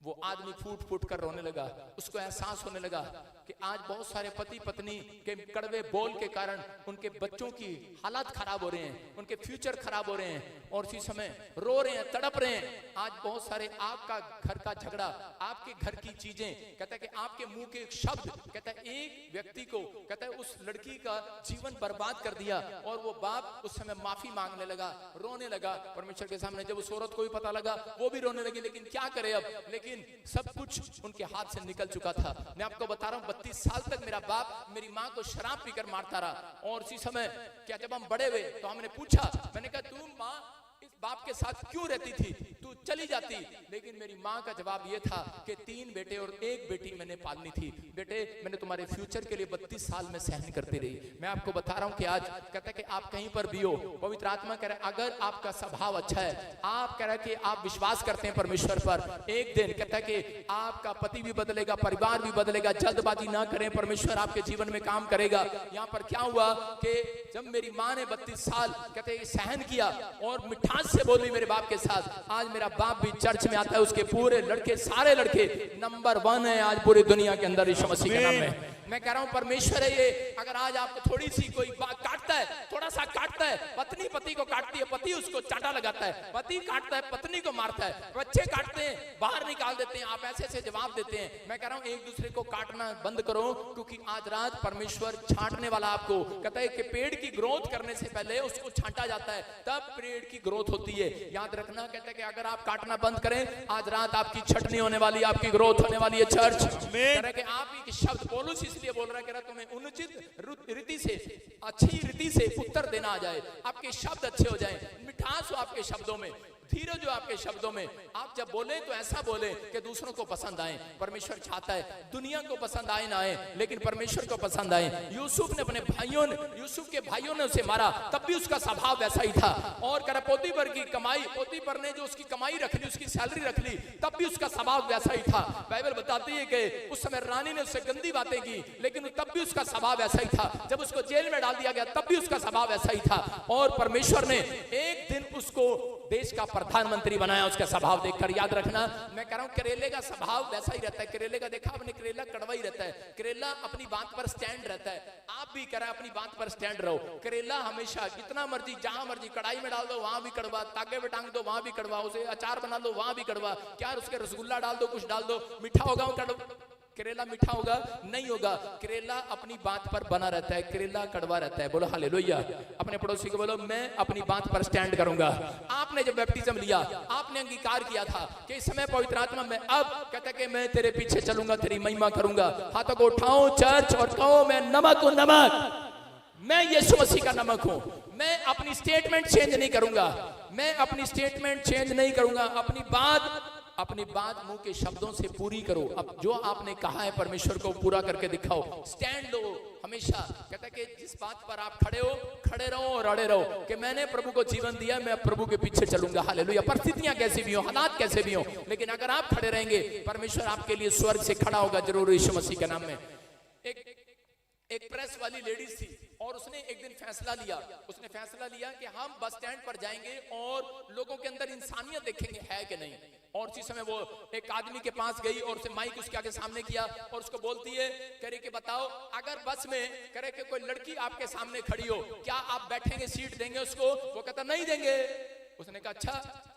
वो आदमी फूट फूट कर रोने लगा। उसको एहसास होने लगा कि आज बहुत सारे पति पत्नी के कड़वे बोल के कारण उनके बच्चों की हालात खराब हो रहे हैं, उनके फ्यूचर खराब हो रहे हैं। और इसी समय रो रहे हैं, तड़प रहे हैं। आज बहुत सारे आपका घर का झगड़ा, आपके घर की चीजें, कहता है कि आपके मुंह के शब्द, कहता है एक व्यक्ति को, कहता है उस लड़की का जीवन बर्बाद कर दिया। और वो बाप उस समय माफी मांगने लगा, रोने लगा परमेश्वर के सामने। जब उस औरत को भी पता लगा वो भी रोने लगी, लेकिन क्या करे अब, लेकिन सब कुछ उनके हाथ से निकल चुका था। मैं आपको बता रहा हूं 32 साल तक मेरा बाप मेरी माँ को शराब पीकर मारता रहा। और इसी समय क्या जब हम बड़े हुए तो हमने पूछा, मैंने कहा तू माँ इस बाप के साथ क्यों रहती थी, तू चली जाती। लेकिन मेरी माँ का जवाब ये था कि 3 बेटे और 1 बेटी मैंने पालनी थी। बेटे मैंने तुम्हारे फ्यूचर के लिए 32 साल में सहन करती रही। मैं आपको बता रहा हूँ कि आज कहता है कि आप कहीं पर भी हो, पवित्र आत्मा कह रहा है अगर आपका स्वभाव अच्छा है, आप कह रहा है कि आप विश्वास करते हैं परमेश्वर पर, एक दिन कहता है कि आपका पति भी बदलेगा, परिवार भी बदलेगा। जल्दबाजी ना करें, परमेश्वर आपके जीवन में काम करेगा। यहाँ पर क्या हुआ कि जब मेरी माँ ने 32 साल कहते सहन किया और मिठास से बोली मेरे बाप के साथ, आज मेरा बाप भी चर्च में आता है। उसके पूरे लड़के, सारे लड़के नंबर 1 है आज पूरी दुनिया के अंदर यीशु मसीह के नाम में। मैं कह रहा हूं परमेश्वर है ये। अगर आज आपको थोड़ी सी कोई बात काटता है, थोड़ा सा काटता है, पत्नी पति को काटती है, पति उसको चाटा लगाता है, पति काटता है पत्नी को मारता है, बच्चे काटते हैं बाहर निकाल देते हैं, आप ऐसे ऐसे जवाब देते हैं। मैं कह रहा हूं एक दूसरे को काटना बंद करो, क्योंकि आज रात परमेश्वर छांटने वाला आपको। कहता है कि पेड़ की ग्रोथ करने से पहले उसको छांटा जाता है, तब पेड़ की ग्रोथ होती है। याद रखना, कहता है कि अगर आप काटना बंद करें, आज रात आपकी छटनी होने वाली, आपकी ग्रोथ होने वाली है। चर्च कह रहा है कि आप ही शब्द बोलो, इसलिए बोल रहा है, कह रहा तुम्हें उचित रीति से, अच्छी रीति से उत्तर देना आ जाए, आपके शब्द अच्छे हो जाएं, मिठास हो आपके शब्दों में, धीरज हो आपके शब्दों में। आप जब बोले तो ऐसा बोले कि दूसरों को पसंद आए। परमेश्वर चाहता है दुनिया को पसंद आए ना आए, लेकिन परमेश्वर को पसंद आए। यूसुफ ने अपने भाइयों ने, यूसुफ के भाइयों ने उसे मारा, तब भी उसका स्वभाव वैसा ही था। और कह रहा पोतीफर की कमाई, पोतीफर ने जो उसकी कमाई रख ली, उसकी सैलरी रख ली, तब भी उसका स्वभाव वैसा ही था। बाइबल बताती है कि उस समय रानी ने उससे गंदी बातें की, लेकिन तब भी उसका स्वभाव वैसा ही था। जब उसको जेल में डाल दिया गया, तब भी उसका स्वभाव वैसा ही था। और परमेश्वर ने एक दिन उसको देश का प्रधानमंत्री बनाया उसका स्वभाव देखकर। याद रखना, मैं कह रहा हूं करेले का स्वभाव वैसा ही रहता है। करेले का देखा आपने, करेला कड़वा ही रहता है, करेला अपनी बात पर स्टैंड रहता है। आप भी कह रहे हैं अपनी बात पर स्टैंड रहो। करेला हमेशा जितना मर्जी, जहां मर्जी कढ़ाई में डाल दो वहां भी कड़वा, तागे में टांग दो वहां भी कड़वा, उसे अचार बना दो वहां भी कड़वा, क्या उसके रसगुल्ला डाल दो, कुछ डाल दो, मीठा होगा करेला मीठा होगा नहीं होगा। करेला अपनी बात पर बना रहता है, करेला कड़वा रहता है। बोलो हालेलुया। अपने पड़ोसी को बोलो मैं अपनी बात पर स्टैंड करूंगा। आपने जब बैप्टिज्म लिया, आपने अंगीकार किया था कि इस समय पवित्र आत्मा में अब कहता कि मैं तेरे पीछे चलूंगा, तेरी महिमा करूंगा। हाथों को उठाओ चर्च और कहो मैं नमक हूं, नमक, मैं यीशु मसीह का नमक हूं। मैं अपनी स्टेटमेंट चेंज नहीं करूंगा, मैं अपनी स्टेटमेंट चेंज नहीं करूंगा। अपनी बात मुंह के शब्दों से पूरी करो। अब जो आपने कहा है परमेश्वर को पूरा करके दिखाओ। स्टैंड लो हमेशा। कहता है कि जिस बात पर आप खड़े हो, खड़े रहो और अड़े रहो कि मैंने प्रभु को जीवन दिया, मैं प्रभु के पीछे चलूंगा। हालेलुया। परिस्थितियां कैसी भी हो, हालात कैसे भी हो, लेकिन अगर आप खड़े रहेंगे, परमेश्वर आपके लिए स्वर्ग से खड़ा होगा जरूर यीशु मसीह के नाम में। एक प्रेस वाली लेडीज थी और उसने एक दिन फैसला लिया कि हम बस स्टैंड पर जाएंगे और लोगों के अंदर इंसानियत देखेंगे है कि नहीं। और उसी समय वो एक आदमी के पास गई और उसे माइक उसके आगे सामने किया और उसको बोलती है, कह रही कि बताओ अगर बस में कह रहे कि कोई लड़की आपके सामने खड़ी हो, क्या आप बैठेंगे, सीट देंगे उसको? वो कहता नहीं देंगे। उसने कहा अच्छा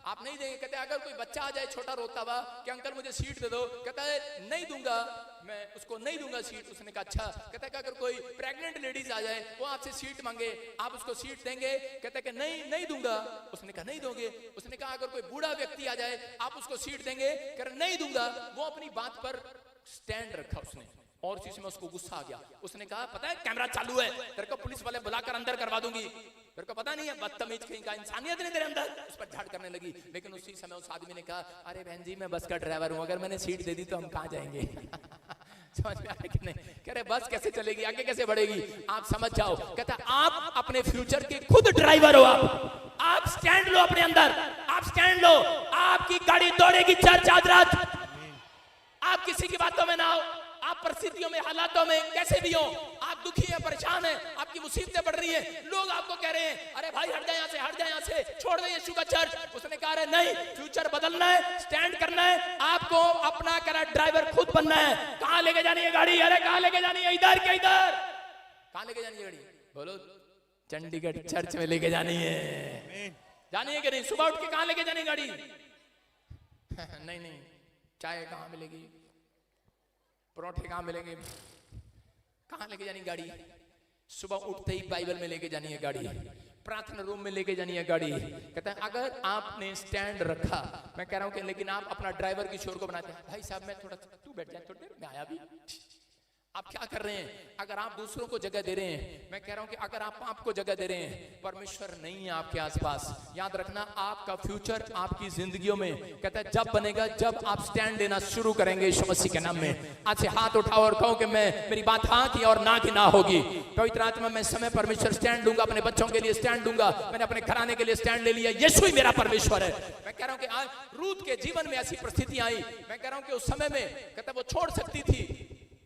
आप नहीं देंगे? कहते अगर कोई बच्चा आ जाए छोटा रोता हुआ कि अंकल मुझे सीट दे दो, कहता है नहीं दूंगा, मैं उसको नहीं दूंगा सीट। उसने कहा अच्छा। कहता है कि अगर कोई प्रेग्नेंट लेडीज आ जाए वो आपसे सीट मांगे, आप उसको सीट देंगे? कहता है कि नहीं दूंगा। उसने कहा नहीं दोगे? उसने कहा अगर कोई बूढ़ा व्यक्ति आ जाए आप उसको सीट देंगे? कह रहे नहीं दूंगा। वो अपनी बात पर स्टैंड रखा उसने और उसी समय उसको गुस्सा आ गया। उसने कहा पता है कैमरा चालू है, तेरे को पुलिस वाले बुलाकर अंदर करवा दूंगी, तेरे को पता नहीं है, बदतमीज कहीं का, इंसानियत नहीं तेरे अंदर। उस पर झाड़ करने लगी। लेकिन उसी समय उस आदमी ने कहा अरे बहन जी मैं बस का ड्राइवर हूं, अगर मैंने सीट दे दी तो हम कहां जाएंगे? समझ में आया कि नहीं? कह रहे बस कैसे चलेगी, आगे कैसे बढ़ेगी, आप समझ जाओ। कहता आप अपने फ्यूचर के खुद ड्राइवर हो, आप स्टैंड लो अपने अंदर, आप स्टैंड लो। आपकी गाड़ी दौड़ेगी चर्च आज रात, आप किसी की बातों में ना हो, आप परिस्थितियों में हालातों में कैसे भी हो, आप दुखी हैं, परेशान हैं, आपकी मुसीबतें बढ़ रही हैं, लोग आपको कह रहे हैं अरे भाई हट जाए यहाँ से, हट जाए यहाँ से, छोड़ दे यीशु का चर्च। उसने कहा अरे नहीं, फ्यूचर बदलना है, स्टैंड करना है, आपको अपना करा ड्राइवर खुद बनना है। कहां लेके जानी है गाड़ी? अरे कहां लेके जानी है? इधर के इधर। कहां लेके जानी है गाड़ी? बोलो चंडीगढ़ चर्च में लेके जानी है। जानी है कि नहीं? सुबह उठ के कहां लेके जानी गाड़ी? नहीं, चाय कहां मिलेगी, परोठे कहां मिलेंगे, कहां लेके जानी गाड़ी? सुबह उठते ही बाइबल में लेके जानी है गाड़ी, प्रार्थना रूम में लेके जानी है गाड़ी। कहता है अगर आपने स्टैंड रखा, मैं कह रहा हूं कि लेकिन आप अपना ड्राइवर किशोर को बनाते हैं, भाई साहब मैं थोड़ा, तू बैठ जा थोड़ी देर, मैं आया भी। आप क्या कर रहे हैं? अगर आप दूसरों को जगह दे रहे हैं, मैं कह रहा हूं कि अगर आप आपको जगह दे रहे हैं, परमेश्वर नहीं है आपके आसपास। याद रखना आपका फ्यूचर आपकी जिंदगियों में कहता है जब बनेगा जब आप स्टैंड लेना शुरू करेंगे यीशु मसीह के नाम में। आज से हाथ उठाओ और कहो कि मैं, मेरी बात हाँ की और ना की ना होगी। पवित्र आत्मा मैं समय परमेश्वर स्टैंड लूंगा, अपने बच्चों के लिए स्टैंड लूंगा, मैंने अपने घराने के लिए स्टैंड ले लिया, यीशु ही मेरा परमेश्वर है। मैं कह रहा हूं कि आज रूत के जीवन में ऐसी परिस्थिति आई, मैं कह रहा हूं कि उस समय में कहता वो छोड़ सकती थी,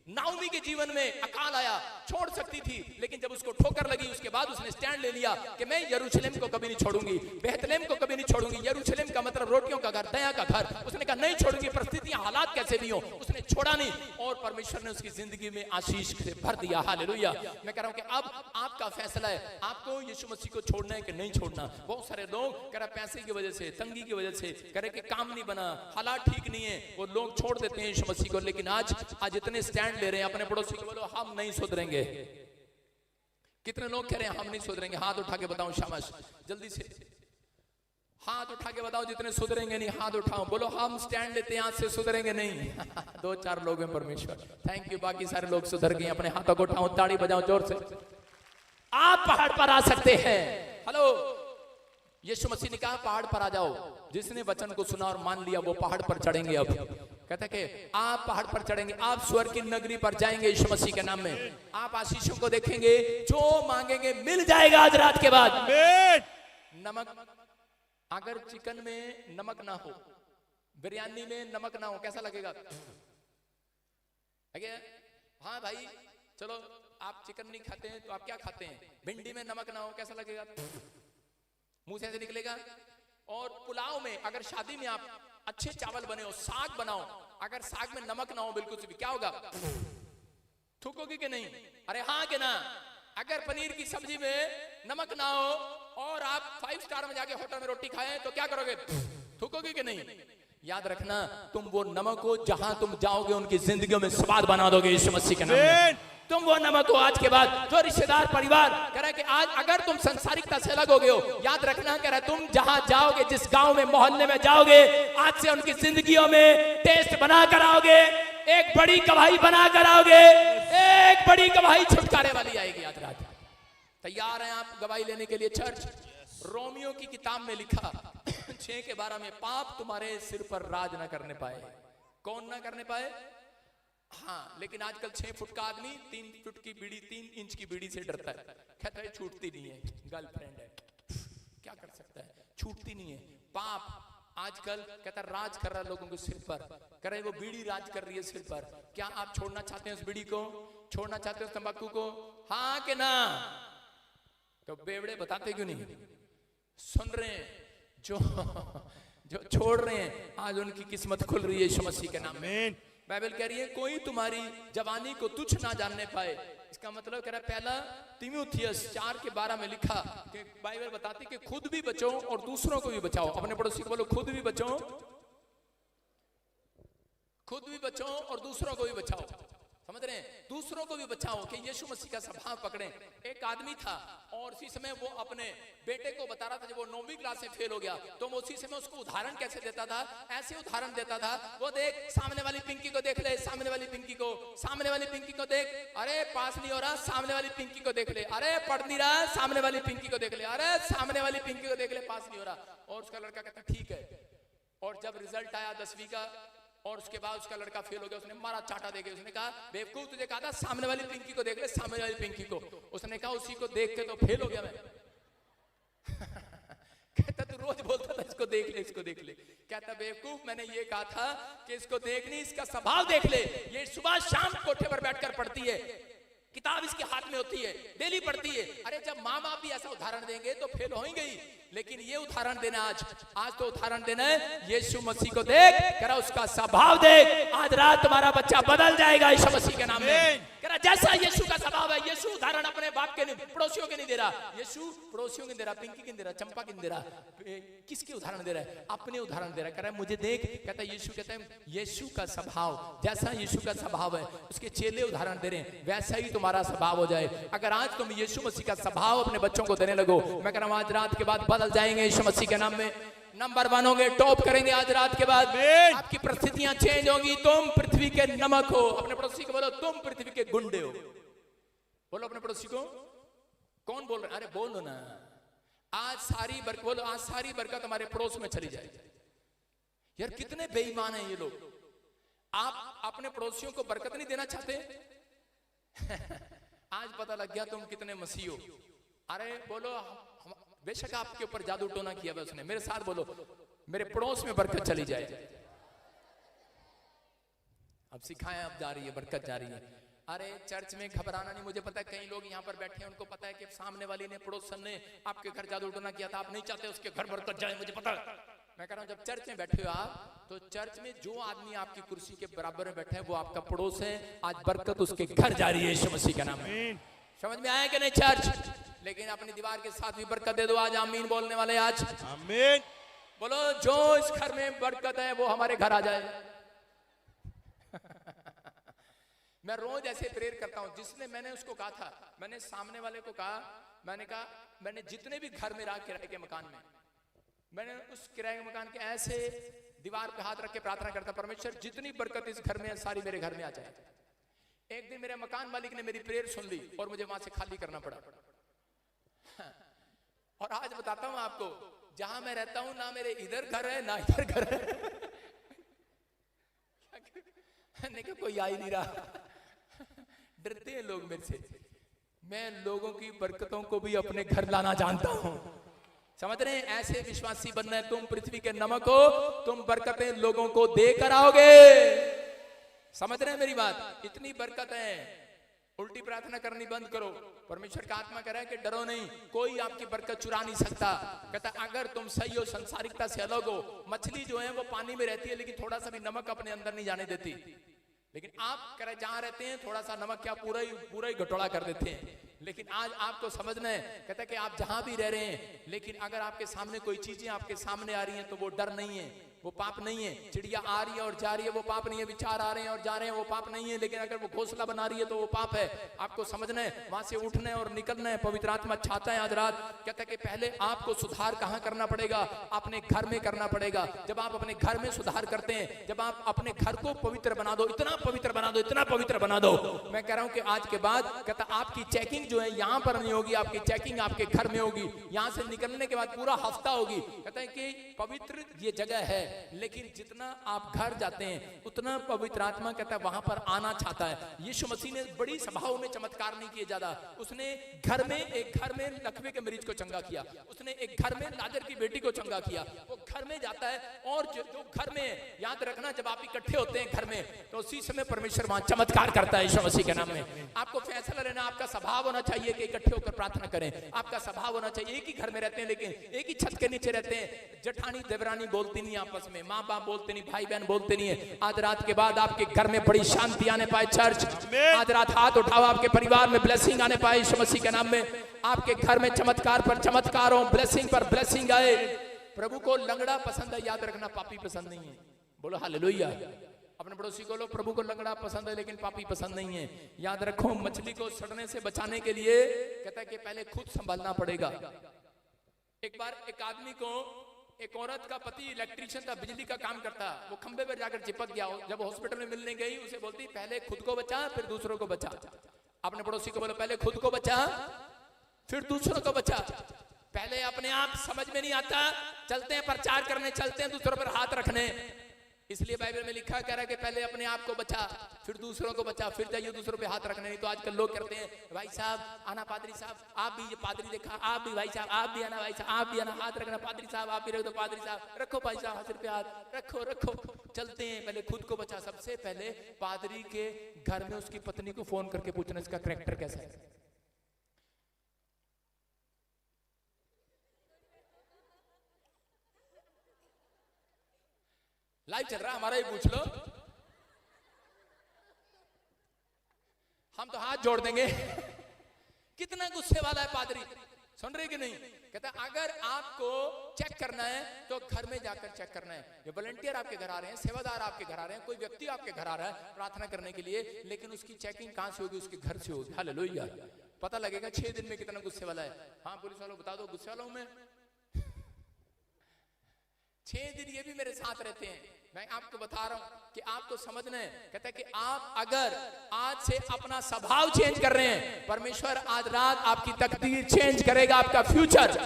नाओमी के जीवन में अकाल आया, छोड़ सकती थी, लेकिन जब उसको ठोकर लगी उसके बाद उसने स्टैंड ले लिया कि मैं यरूशलेम को कभी नहीं छोड़ूंगी, बेथलेम को कभी नहीं छोड़ूंगी। यरूशलेम का मतलब रोटियों का घर, दया का घर। उसने कहा नहीं छोड़ूंगी, परिस्थितियां हालात कैसे भी हो, उसने छोड़ा नहीं और परमेश्वर ने उसकी जिंदगी में आशीष से भर दिया। हालेलुया। मैं कह रहा हूं कि अब आपका फैसला है, आपको यीशु मसीह को छोड़ना है कि नहीं छोड़ना। बहुत सारे लोग कह रहे पैसे की वजह से, तंगी की वजह से, कह रहे कि काम नहीं बना, हालात ठीक नहीं है, वो लोग छोड़ देते हैं यीशु मसीह को। लेकिन आज इतने स्टैंड ले रहे हैं, अपने पड़ोसी को बोलो हम नहीं सुधरेंगे। कितने लोग कह रहे हैं हम नहीं सुधरेंगे? हाथ उठा के बताओ, शाबाश, जल्दी से हाथ उठा के बताओ जितने सुधरेंगे नहीं, हाथ उठाओ, बोलो हम स्टैंड लेते हैं, आज से सुधरेंगे नहीं। 2-4 लोग हैं, परमेश्वर थैंक यू, बाकी सारे लोग सुधर गए। अपने हाथों को उठाओ, ताड़ी बजाओ जोर से। आप पहाड़ पर आ सकते हैं। हेलो, यीशु मसीह ने कहा पहाड़ पर आ जाओ, जिसने वचन को सुना और मान लिया वो पहाड़ पर चढ़ेंगे। अब कहता है कि आप पहाड़ पर चढ़ेंगे, आप स्वर्ग की नगरी पर जाएंगे यीशु मसीह के नाम में, आप आशीषों को देखेंगे, जो मांगेंगे मिल जाएगा आज रात के बाद। नमक, अगर चिकन में नमक ना हो, बिरयानी में नमक ना हो, कैसा लगेगा? हाँ भाई चलो, आप चिकन नहीं खाते हैं तो आप क्या खाते हैं? भिंडी में नमक ना हो, कैसा लगेगा? मुंह से निकलेगा। और पुलाव में, अगर शादी में आप अच्छे चावल बने हो, साग बनाओ, अगर साग में नमक ना हो बिल्कुल से भी, क्या होगा? थूकोगे कि नहीं? अरे हाँ कि ना? अगर पनीर की सब्जी में नमक ना हो और आप 5 स्टार में जाके होटल में रोटी खाएं तो क्या करोगे? थूकोगे कि नहीं? याद रखना, तुम वो नमक हो, जहां तुम जाओगे उनकी जिंदगियों में स्वाद बना दोगे यीशु मसीह के नाम में। तुम वो नमक हो आज के बाद। जो रिश्तेदार परिवार कह रहा है कि आज अगर तुम संसारिकता से अलग हो गए हो, याद रखना, कह रहा है तुम जहां जाओगे, जिस गांव में, मोहल्ले में जाओगे, आज से उनकी जिंदगियों में टेस्ट बना कर आओगे, एक बड़ी गवाही बना कर आओगे, एक बड़ी गवाही छुटकारे वाली आएगी आज रात। तैयार हैं आप गवाही लेने के लिए? चर्च, रोमियो की किताब में लिखा 6:12 में, पाप तुम्हारे सिर पर राज ना करने पाए। कौन ना करने पाए? हाँ, लेकिन आजकल 6 फुट का आदमी 3 फुट की बीड़ी, 3 इंच की बीड़ी से डरता है, कहता है छूटती नहीं है, गर्लफ्रेंड है, क्या कर सकता है, छूटती नहीं है। पाप आजकल कहता है राज कर रहा है लोगों के सिर पर, कह रहे वो बीड़ी राज कर रही है सिर पर। क्या आप छोड़ना चाहते हैं उस बीड़ी को? छोड़ना चाहते हो तंबाकू को? हाँ कि ना? तो बेवड़े बताते क्यों नहीं? सुन रहे हैं जो जो छोड़ रहे हैं आज उनकी किस्मत खुल रही है यीशु मसीह के नाम में। आमीन। बाइबल कह रही है कोई तुम्हारी जवानी को तुच्छ ना जानने पाए। इसका मतलब कह रहा है पहला तीमुथियुस 4:12 में लिखा कि बाइबल बताती कि खुद भी बचो और दूसरों को भी बचाओ। अपने पड़ोसी को बोलो खुद भी बचो, खुद भी बचो और दूसरों को भी बचाओ। समझ रहे हैं? दूसरों को भी बचाओ कि यीशु मसीह का स्वभाव पकड़े। एक आदमी था और उसी समय वो अपने बेटे को बता रहा था, जब वो 9वीं क्लास में फेल हो गया तो वो उसी समय उसको उदाहरण कैसे देता था, ऐसे उदाहरण देता था, वो देख सामने वाली पिंकी को देख ले, सामने वाली पिंकी को, सामने वाली पिंकी को देख, अरे पास नहीं हो रहा, सामने वाली पिंकी को देख ले, अरे पढ़ नहीं रहा, सामने वाली पिंकी को देख ले, अरे सामने वाली पिंकी को देख ले, पास नहीं हो रहा। और उसका लड़का कहता ठीक है। और जब रिजल्ट आया 10वीं का और उसके बाद उसका लड़का फेल हो गया, उसने मारा चाटा देके, उसने कहा बेवकूफ तुझे कहा था सामने वाली पिंकी को देख ले, सामने वाली पिंकी को। उसने कहा उसी को देख के तो फेल हो गया मैं। कहता तू रोज बोलता था इसको देख ले, इसको देख ले। कहता बेवकूफ मैंने ये कहा था कि इसको देख नहीं, इसका स्वभाव देख ले। ये सुबह शाम कोठे पर बैठकर पढ़ती है, किताब इसके हाथ में होती है, डेली पढ़ती है। अरे जब माँ बाप भी ऐसा उदाहरण देंगे तो फेल होंगे ही, लेकिन ये उदाहरण देना आज तो उदाहरण देना है यीशु मसीह को देख, करा उसका स्वभाव देख। आज रात तुम्हारा बच्चा बदल जाएगा यीशु मसीह के नाम में। करा जैसा यीशु का स्वभाव है। यीशु उदाहरण अपने बाप के नहीं, पड़ोसियों के नहीं दे रहा। यीशु पड़ोसियों के दे रहा, पिंकी के दे रहा, चंपा के दे रहा, किसके उदाहरण दे रहा है? अपने उदाहरण दे रहा है। कह रहा है मुझे देख, कहता है यीशु, कहता है यीशु का स्वभाव जैसा यीशु का स्वभाव है, उसके चेले उदाहरण दे रहे हैं, वैसा ही तुम्हारा स्वभाव हो जाए। अगर आज तुम यीशु मसीह का स्वभाव अपने बच्चों को देने लगो, मैं कह रहा हूं आज रात के बाद बदल जाएंगे यीशु मसीह के नाम में। नंबर 1 होंगे, टॉप करेंगे आज रात के बाद। आपकी परिस्थितियां चेंज होंगी। तुम पृथ्वी के नमक हो। अपने पड़ोसी को बोलो तुम पृथ्वी के गुंडे हो। बोलो अपने पड़ोसी को। कौन बोल रहे? अरे बोलो ना। आज सारी बरकत, बोलो आज सारी बरकत हमारे पड़ोस में चली जाए। यार कितने बेईमान हैं ये लोग। आप अपने पड़ोसियों को बरकत नहीं देना चाहते? आज पता लग गया तुम कितने मसीह हो। अरे बोलो बेशक आपके ऊपर जादू टोना किया है उसने, मेरे साथ बोलो मेरे पड़ोस में बरकत चली जाए। अब सिखाया, अब जा रही है बरकत जा रही है। अरे चर्च में घबराना नहीं। मुझे पता है कई लोग यहाँ पर बैठे हैं, उनको पता है कि सामने वाली ने, पड़ोसन ने आपके घर जादू टोना किया था, आप नहीं चाहते उसके घर बरकत जाए, मुझे पता है। मैं कह रहा हूँ जब चर्च में बैठे हो आप, तो चर्च में जो आदमी आपकी कुर्सी के बराबर में बैठे हैं वो आपका पड़ोस है। आज बरकत उसके घर जा रही है यीशु मसीह का नाम में। समझ में आया कि नहीं चर्च? लेकिन अपनी दीवार के साथ भी बरकत दे दो आज। आमीन बोलने वाले आज आमीन बोलो। जो इस घर में बरकत है वो हमारे घर आ जाए। मैं रोज ऐसे प्रेयर करता हूं। जिसने, मैंने उसको कहा था, मैंने सामने वाले को कहा, मैंने जितने भी घर में रहा किराए के मकान में, मैंने उस किराए के मकान के ऐसे दीवार पे हाथ रख के प्रार्थना करता, परमेश्वर जितनी बरकत इस घर में है सारी मेरे घर में आ जाए। एक दिन मेरे मकान मालिक ने मेरी प्रेयर सुन ली और मुझे वहां से खाली करना पड़ा। और आज बताता हूं आपको, जहां मैं रहता हूं ना मेरे इधर घर है ना इधर घर है। नहीं कोई आ ही नहीं रहा। डरते हैं लोग मेरे से। मैं लोगों की बरकतों को भी अपने घर लाना जानता हूं। समझ रहे हैं? ऐसे विश्वासी बनना है। तुम पृथ्वी के नमक हो, तुम बरकतें लोगों को देकर आओगे। समझ रहे हैं मेरी बात? इतनी बरकत है, उल्टी प्रार्थना करनी बंद करो। परमेश्वर का आत्मा कह रहा है कि डरो नहीं, कोई आपकी बरकत चुरा नहीं सकता। कहता अगर तुम सही हो, संसारिकता से अलग हो। मछली जो है वो पानी में रहती है लेकिन थोड़ा सा भी नमक अपने अंदर नहीं जाने देती। लेकिन आप कह रहे जहां रहते हैं थोड़ा सा नमक क्या पूरा ही घटोला कर देते हैं। लेकिन आज आपको समझना है, कहता है कि आप जहां भी रह रहे हैं, लेकिन अगर आपके सामने कोई चीजें आपके सामने आ रही हैं तो वो डर नहीं है, वो पाप नहीं है। चिड़िया आ रही है और जा रही है, वो पाप नहीं है। विचार आ रहे हैं और जा रहे हैं, वो पाप नहीं है। लेकिन अगर वो घोंसला बना रही है तो वो पाप है। आपको समझना है, वहां से उठना है और निकलना है। पवित्र आत्मा चाहता है आज रात, कहता है कि पहले आपको सुधार कहां करना पड़ेगा? अपने घर में करना पड़ेगा। जब आप अपने घर में सुधार करते हैं, जब आप अपने घर को पवित्र बना दो, इतना पवित्र बना दो, इतना पवित्र बना दो, मैं कह रहा हूं कि आज के बाद कहता आपकी चेकिंग जो है यहां पर नहीं होगी, आपकी चेकिंग आपके घर में होगी। यहां से निकलने के बाद पूरा हफ्ता होगी। कहता है कि पवित्र ये जगह है, लेकिन जितना आप घर जाते हैं उतना पवित्र आत्मा कहता है वहां पर आना चाहता है। यीशु मसीह ने बड़ी सभाओं में चमत्कार नहीं किए ज्यादा, उसने एक घर में लकवे के मरीज को चंगा किया, उसने एक घर में लाजर की बेटी को चंगा किया। वो घर में जाता है और जो घर में, याद रखना जब आप इकट्ठे होते हैं घर में तो उसी समय परमेश्वर वहां चमत्कार करता है यीशु मसीह के नाम में। आपको फैसला लेना, आपका स्वभाव होना चाहिए कि इकट्ठे होकर प्रार्थना करें। आपका स्वभाव होना चाहिए, एक ही घर में रहते हैं लेकिन एक ही छत के नीचे रहते हैं, जेठानी देवरानी बोलती नहीं आपस में, माँ बाप बोलते नहीं, भाई बहन बोलते नहीं है। आज रात के बाद आपके घर में बड़ी शांति आने पाए। चर्च आज रात हाथ उठाओ, आपके परिवार में ब्लेसिंग आने पाए यीशु मसीह के नाम में। आपके घर में चमत्कार पर चमत्कार हो, ब्लेसिंग पर ब्लेसिंग आए। प्रभु को लंगड़ा पसंद है, याद रखना, पापी पसंद नहीं है। बोलो हालेलुया। अपने पड़ोसी को लो, प्रभु को लंगड़ा पसंद है लेकिन पापी पसंद नहीं है। याद रखो, मछली को सड़ने से बचाने के लिए कहता है कि पहले खुद संभालना पड़ेगा। एक बार एक आदमी को, एक औरत का पति इलेक्ट्रिशियन था, बिजली का काम करता, वो खंबे पर जाकर चिपक गया। जब हॉस्पिटल में मिलने गई उसे बोलती पहले खुद को बचा फिर दूसरों को बचा। अपने पड़ोसी को बोलो पहले खुद को बचा फिर दूसरों को बचा। पहले अपने आप समझ में नहीं आता, चलते हैं प्रचार करने, चलते हैं दूसरों पर हाथ रखने। इसलिए बाइबल में लिखा कह रहा है कि पहले अपने आप को बचा फिर दूसरों को बचा, फिर जाइए दूसरों पे हाथ रखने। नहीं तो आजकल लोग कहते हैं भाई साहब आना, पादरी साहब आप भी, ये पादरी देखा, आप भी भाई साहब आप भी आना, भाई साहब आप भी आना, हाथ रखना, पादरी साहब आप भी रख दो, पादरी साहब रखो, भाई साहब सिर पे हाथ रखो रखो। चलते हैं, पहले खुद को बचा। सबसे पहले पादरी के घर में उसकी पत्नी को फोन करके पूछना इसका कैरेक्टर कैसा है। लाइव चल रहा है हमारा, ही पूछ लो। हम तो हाथ जोड़ देंगे। कितना गुस्से वाला है पादरी, सुन रहे कि नहीं। कहता है अगर आपको चेक करना है तो घर में जाकर चेक करना है। ये वॉलंटियर आपके घर आ रहे हैं, सेवादार आपके घर आ रहे हैं, कोई व्यक्ति आपके घर आ रहा है प्रार्थना करने के लिए, लेकिन उसकी चेकिंग कहां से होगी? उसके घर से होगी। हालेलुया। पता लगेगा 6 दिन में कितना गुस्से वाला है। हाँ पुलिस वालों बता दो गुस्से वाला हूं मैं। 6 दिन ये भी मेरे साथ रहते हैं। मैं आपको बता रहा हूं कि आपको समझना है। कहता है कि आप अगर आज से अपना स्वभाव चेंज कर रहे हैं, परमेश्वर आज रात आपकी तकदीर चेंज करेगा, आपका फ्यूचर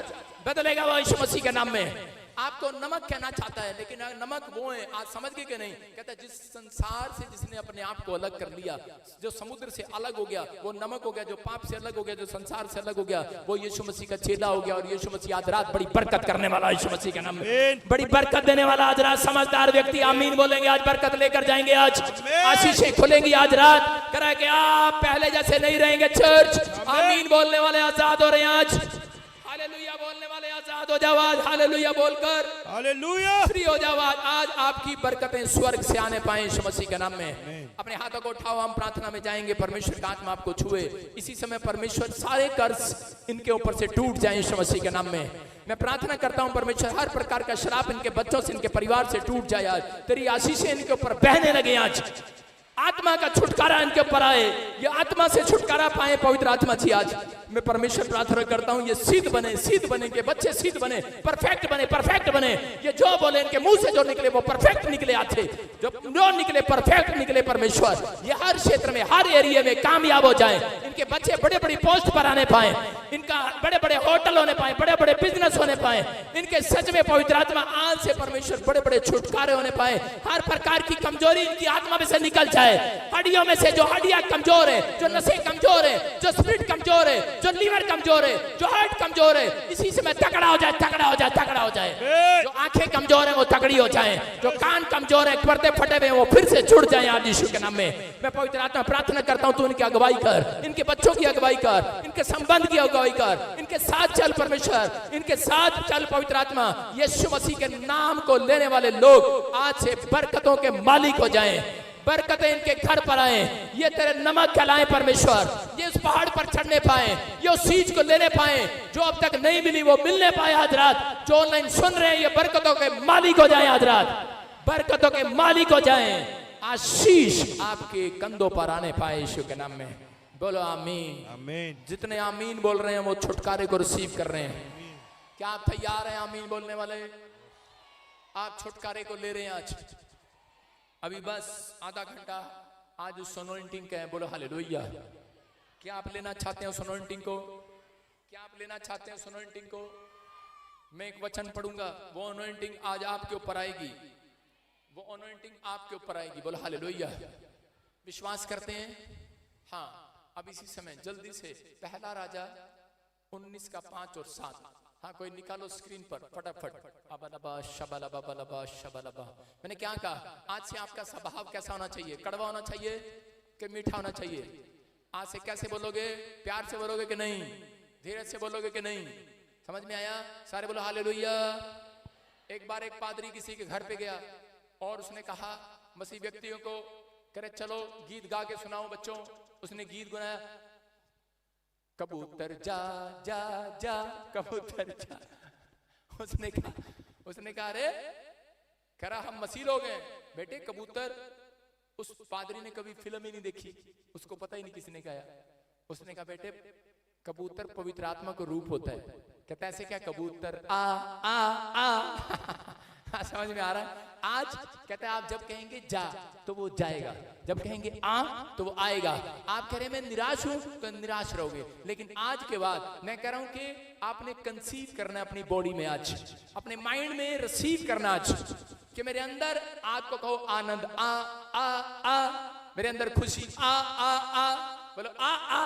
बदलेगा वो यीशु मसीह के नाम में। आपको नमक कहना चाहता है लेकिन नमक वो है, आज समझ गए कि नहीं। कहता है जिस संसार से जिसने अपने आप को अलग कर लिया, जो समुद्र से अलग हो गया वो नमक हो गया, जो पाप से अलग हो गया, जो संसार से अलग हो गया वो यीशु मसीह का चेला हो गया। और यीशु मसीह आज रात बड़ी बरकत करने वाला यीशु मसीह के नाम में, बड़ी बरकत देने वाला आज रात। समझदार व्यक्ति आमीन बोलेंगे, आज बरकत लेकर जाएंगे, आज आशीषें खुलेंगी आज रात। करा के आप पहले जैसे नहीं रहेंगे। चर्च आमीन बोलने वाले आजाद हो रहे हैं आज। हालेलुया बोलने वाले आजाद हो जाओ आज। हालेलुया बोलकर हालेलुया फ्री हो जाओ आज। आज आपकी बरकतें स्वर्ग से आने पाए यीशु मसीह के नाम में। अपने हाथों को उठाओ, हम प्रार्थना में जाएंगे। परमेश्वर का आत्मा आपको छुए। इसी समय परमेश्वर सारे कर्ज इनके ऊपर से टूट जाए यीशु मसीह के नाम में। मैं प्रार्थना करता हूं परमेश्वर हर प्रकार का श्राप इनके बच्चों से, इनके परिवार से टूट जाए आज। तेरी आशीषें इनके ऊपर बहने लगे आज। आत्मा का छुटकारा इनके ऊपर आए, ये आत्मा से छुटकारा पाए पवित्र आत्मा जी। आज मैं परमेश्वर प्रार्थना करता हूं ये सिद्ध बने के बच्चे सिद्ध बने, परफेक्ट बने। ये जो बोले इनके मुंह से जो निकले वो परफेक्ट निकले आते, जो निकले परफेक्ट निकले। परमेश्वर ये हर क्षेत्र में, हर एरिया में कामयाब हो जाए। इनके बच्चे बड़े बड़ी पोस्ट पर आने पाए, इनका बड़े बड़े होटल होने पाए, बड़े बड़े बिजनेस होने पाए। इनके सच में पवित्र आत्मा आज से परमेश्वर बड़े बड़े छुटकारे होने पाए। हर प्रकार की कमजोरी इनकी आत्मा में से निकल जाए। हड्डियों में से जो हड्डियां कमजोर है, जो नसें कमजोर है, जो स्प्लिट कमजोर है, जो लीवर कमजोर है, जो हार्ट कमजोर है, इसी समय तगड़ा हो जाए, तगड़ा हो जाए, तगड़ा हो जाए। जो आंखें कमजोर है वो तगड़ी हो जाए, जो कान कमजोर है, पर्दे फटे हुए वो फिर से जुड़ जाए आज यीशु के नाम में। मैं पवित्र आत्मा प्रार्थना करता हूं तू इनकी अगुवाई कर, इनके बच्चों की अगुवाई कर, इनके संबंध की अगुवाई कर, इनके साथ चल परमेश्वर, इनके साथ चल पवित्र आत्मा। यीशु मसीह के नाम को लेने वाले लोग आज से बरकतों के मालिक हो जाएं। बरकतें इनके घर पर आए, ये तेरे नमक कहलाए परमेश्वर। ये उस पहाड़ पर चढ़ने पाए, ये उस चीज को लेने पाए जो अब तक नहीं मिली, वो मिलने पाए आज रात। जो ऑनलाइन सुन रहे हैं ये बरकतों के मालिक हो जाएं आज रात, बरकतों के मालिक हो जाएं। आशीष आपके कंधों पर आने पाए यीशु के नाम में। बोलो आमीन आमीन। जितने आमीन बोल रहे हैं वो छुटकारे को रिसीव कर रहे हैं। क्या आप तैयार हैं आमीन बोलने वाले? आप छुटकारे को ले रहे हैं आज। अभी बस आधा घंटा आज उस अनॉइंटिंग का है। बोलो हालेलुया। क्या आप लेना चाहते हैं उस अनॉइंटिंग को? क्या आप लेना चाहते हैं उस अनॉइंटिंग को? मैं एक वचन पढ़ूंगा, वो अनॉइंटिंग आज आपके ऊपर आएगी। वो अनॉइंटिंग आपके ऊपर आएगी। बोलो हालेलुया। विश्वास करते हैं? हाँ। अब इसी समय जल्दी से पहला राजा 19 का 5 और 7। हाँ, कोई निकालो स्क्रीन पर फटाफट। अबलबा शबलबा बलबा शबलबा। मैंने क्या कहा? आज से आपका स्वभाव कैसा होना चाहिए? कड़वा होना चाहिए कि मीठा होना चाहिए? आज से कैसे बोलोगे? प्यार से बोलोगे कि नहीं? धीरज से बोलोगे कि नहीं? समझ में आया? सारे बोलो हालेलुया। एक बार एक पादरी किसी के घर पे गया और उसने कहा मसीह व्यक्तियों को, करे चलो गीत गा के सुनाओ बच्चों। उसने गीत गुनाया, कबूतर जा जा जा कबूतर जा। उसने कहा अरे करा हम मसीह लोग हैं बेटे। कबूतर, उस पादरी ने कभी फिल्म ही नहीं देखी, उसको पता ही नहीं किसने गाया। उसने कहा बेटे कबूतर पवित्र आत्मा का रूप होता है। कहता है ऐसे क्या? कबूतर आ आ आ समझ में आ रहा है? आज कहता है आप जब कहेंगे जा तो वो जाएगा, जब कहेंगे आ तो वो आएगा। आप कह रहे मैं निराश हूं तो निराश रहोगे, लेकिन आज के बाद मैं कह रहा हूं कि आपने कंसीव करना है अपनी बॉडी में, आज अपने माइंड में रिसीव करना आज कि मेरे अंदर, आपको कहो आनंद आ आ आ, मेरे अंदर खुशी आ आ आ। बोलो आ आ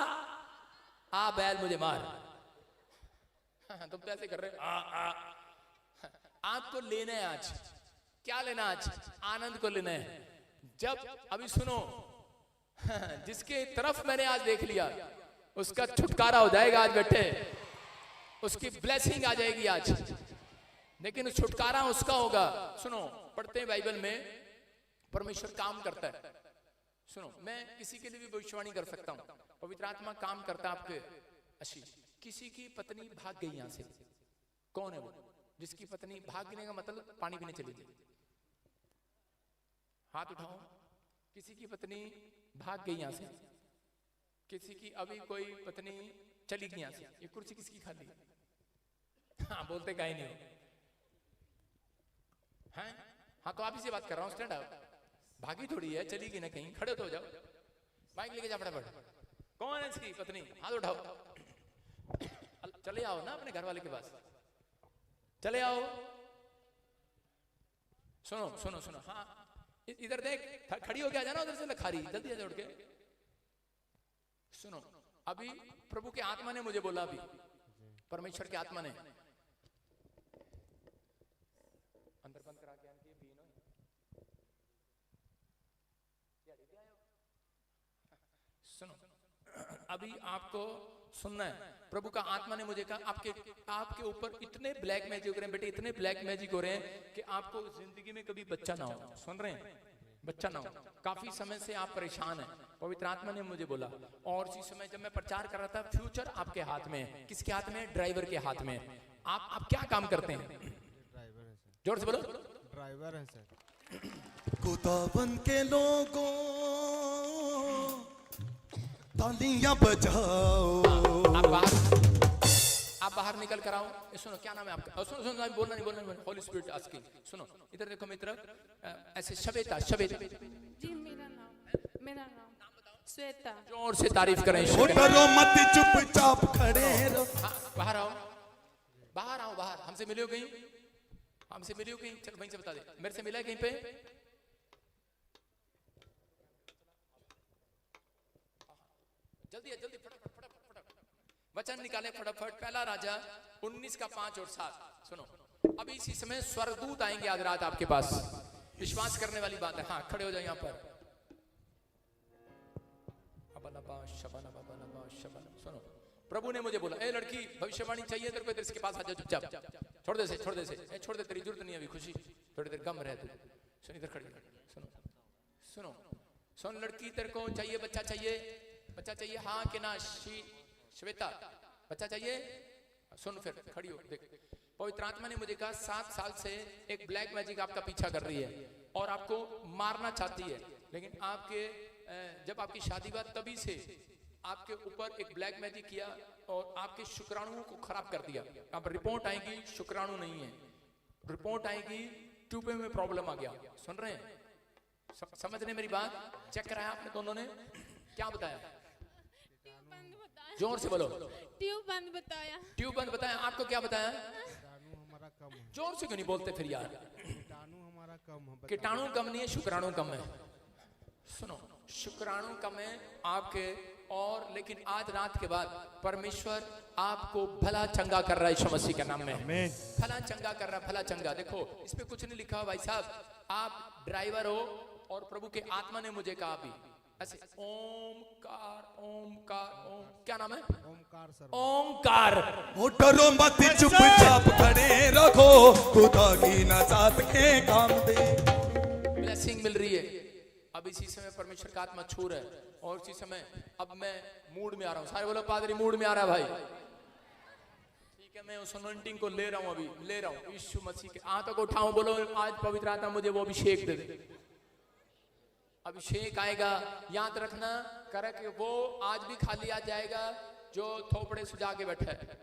आ बैल मुझे मार। तुम तो ऐसे कर रहे हो आ आ। आपको लेना है आज। क्या लेना आज? आनंद को लेना है। जब अभी सुनो, जिसके तरफ मैंने आज देख लिया उसका छुटकारा हो जाएगा आज बैठे, उसकी ब्लेसिंग आ जाएगी आज। लेकिन छुटकारा उसका होगा। सुनो, पढ़ते हैं बाइबल में परमेश्वर काम करता है। सुनो, मैं किसी के लिए भी भविष्यवाणी कर सकता हूं। पवित्र आत्मा काम करता है आपके। अशी किसी की पत्नी भाग गई यहां से। कौन है वो? जिसकी पत्नी भागने का मतलब पानी पीने चली गई। हाथ उठाओ। किसी की पत्नी भाग गई यहां से। किसी की अभी कोई पत्नी चली गई यहां से। ये कुर्सी किसकी खाली? हाँ, बोलते काहे नहीं हो? हैं? हाँ, तो आप ही से बात कर रहा हूँ। Stand up. भागी थोड़ी है, चली गई ना कहीं। खड़े तो हो जाओ, बाइक लेके जा फटाफट। कौन है इसकी पत्नी? हाथ उठाओ। चले आओ ना अपने घर वाले के पास, चले आओ। सुनो सुनो सुनो। हाँ, इधर देख, खड़ी हो गया जाना उधर से लखारी, जल्दी आ जा उठ के। सुनो, अभी प्रभु के आत्मा ने मुझे बोला, अभी परमेश्वर के आत्मा ने अंदर बंद करा के सुनो, अभी आपको सुनना है। प्रभु का आत्मा ने मुझे कहा आपके ऊपर इतने ब्लैक मैजिक हो रहे हैं बेटे, इतने ब्लैक मैजिक हो रहे हैं कि आपको जिंदगी में कभी बच्चा ना हो। सुन रहे हैं? बच्चा ना हो। काफी समय से आप परेशान हैं। पवित्र आत्मा ने मुझे बोला। और इसी समय जब मैं प्रचार कर रहा था, फ्यूचर आपके हाथ में है। किसके हाथ में? ड्राइवर के हाथ में। आप क्या काम करते हैं? ड्राइवर है सर। जोर से बोलो। ड्राइवर है सर। खुदावन के लोगों तालियां बजाओ। आप बाहर निकल कर आओ। सुनो, क्या नाम है आपका? सुनो सुनो, बोलना नहीं। Holi spirit asking. सुनो, इधर देखो मित्र, ऐसे श्वेता। जी, मेरा नाम श्वेता। जोर से तारीफ करें। डरो मत, चुपचाप खड़े रहो। बाहर आओ, बाहर। हमसे मिले हो कहीं? चलो वहीं से बता दे। मेरे से मिला है कहीं पे? जल्दी फटाफट वचन निकाले फटाफट। पहला राजा 19 का 5 और 7। सुनो, अभी इसी समय स्वर्गदूत आएंगे आज रात आपके पास। विश्वास करने वाली बात है। हाँ, खड़े हो जाए यहाँ पर। सुनो, प्रभु ने मुझे बोला, ए लड़की, भविष्यवाणी चाहिए तेरे को, इधर इसके पास आ जा चुपचाप। छोड़ दे छोड़ दे, तेरी जरूरत नहीं है अभी। खुशी थोड़ी देर गम रह तू। सुन, इधर खड़ी। सुन लड़की, तेरे को चाहिए बच्चा चाहिए हाँ कि ना? श्वेता, बच्चा चाहिए? सुन, फिर खड़ी हो। देख, पवित्र आत्मा ने मुझे कहा 7 साल से एक ब्लैक मैजिक आपका पीछा कर रही है और आपको मारना चाहती है। लेकिन जब आपकी शादी हुआ तभी से आपके ऊपर एक ब्लैक मैजिक किया और आपके शुक्राणुओं को खराब कर दिया। अब रिपोर्ट आएगी शुक्राणु नहीं है, रिपोर्ट आएगी ट्यूब में प्रॉब्लम आ गया। सुन रहे हैं? समझ रहे मेरी बात? चेक कराया आपने दोनों ने? क्या बताया? जोर से बोलो। ट्यूब बंद बताया। आपको क्या बताया? कीटाणु हमारा कम है। जोर से क्यों नहीं बोलते फिर यार? कीटाणु हमारा थोड़ा कम हो, कीटाणु कम नहीं है, शुक्राणु कम है। सुनो, शुक्राणु कम है आपके, और लेकिन आज रात के बाद परमेश्वर आपको भला चंगा कर रहा है यीशु मसीह के नाम में। भला चंगा कर रहा है, भला चंगा। देखो इस पे कुछ नहीं लिखा हो भाई साहब, आप ड्राइवर हो और प्रभु के आत्मा ने मुझे कहा भी ऐसे, ओमकार ओमकार ओम, क्या नाम है? ओमकार सर। ओमकार। ओ डरो मत, चुपचाप खड़े रखो, खुदा की नजात के काम दे। ब्लेसिंग मिल रही है अब इसी समय, परमेश्वर का आत्मा छू रहा है। और इसी समय अब मैं मूड में आ रहा हूँ। सारे बोलो पादरी मूड में आ रहा है भाई। ठीक है, मैं उस अनॉइंटिंग को ले रहा हूँ, अभी ले रहा हूँ यीशु मसीह के हाथों को उठाऊं। बोलो आज पवित्र आत्मा मुझे वो अभिषेक दे दे। अभिषेक आएगा, याद रखना कर कि वो आज भी खाली आ जाएगा जो थोपड़े सुझा के बैठा है।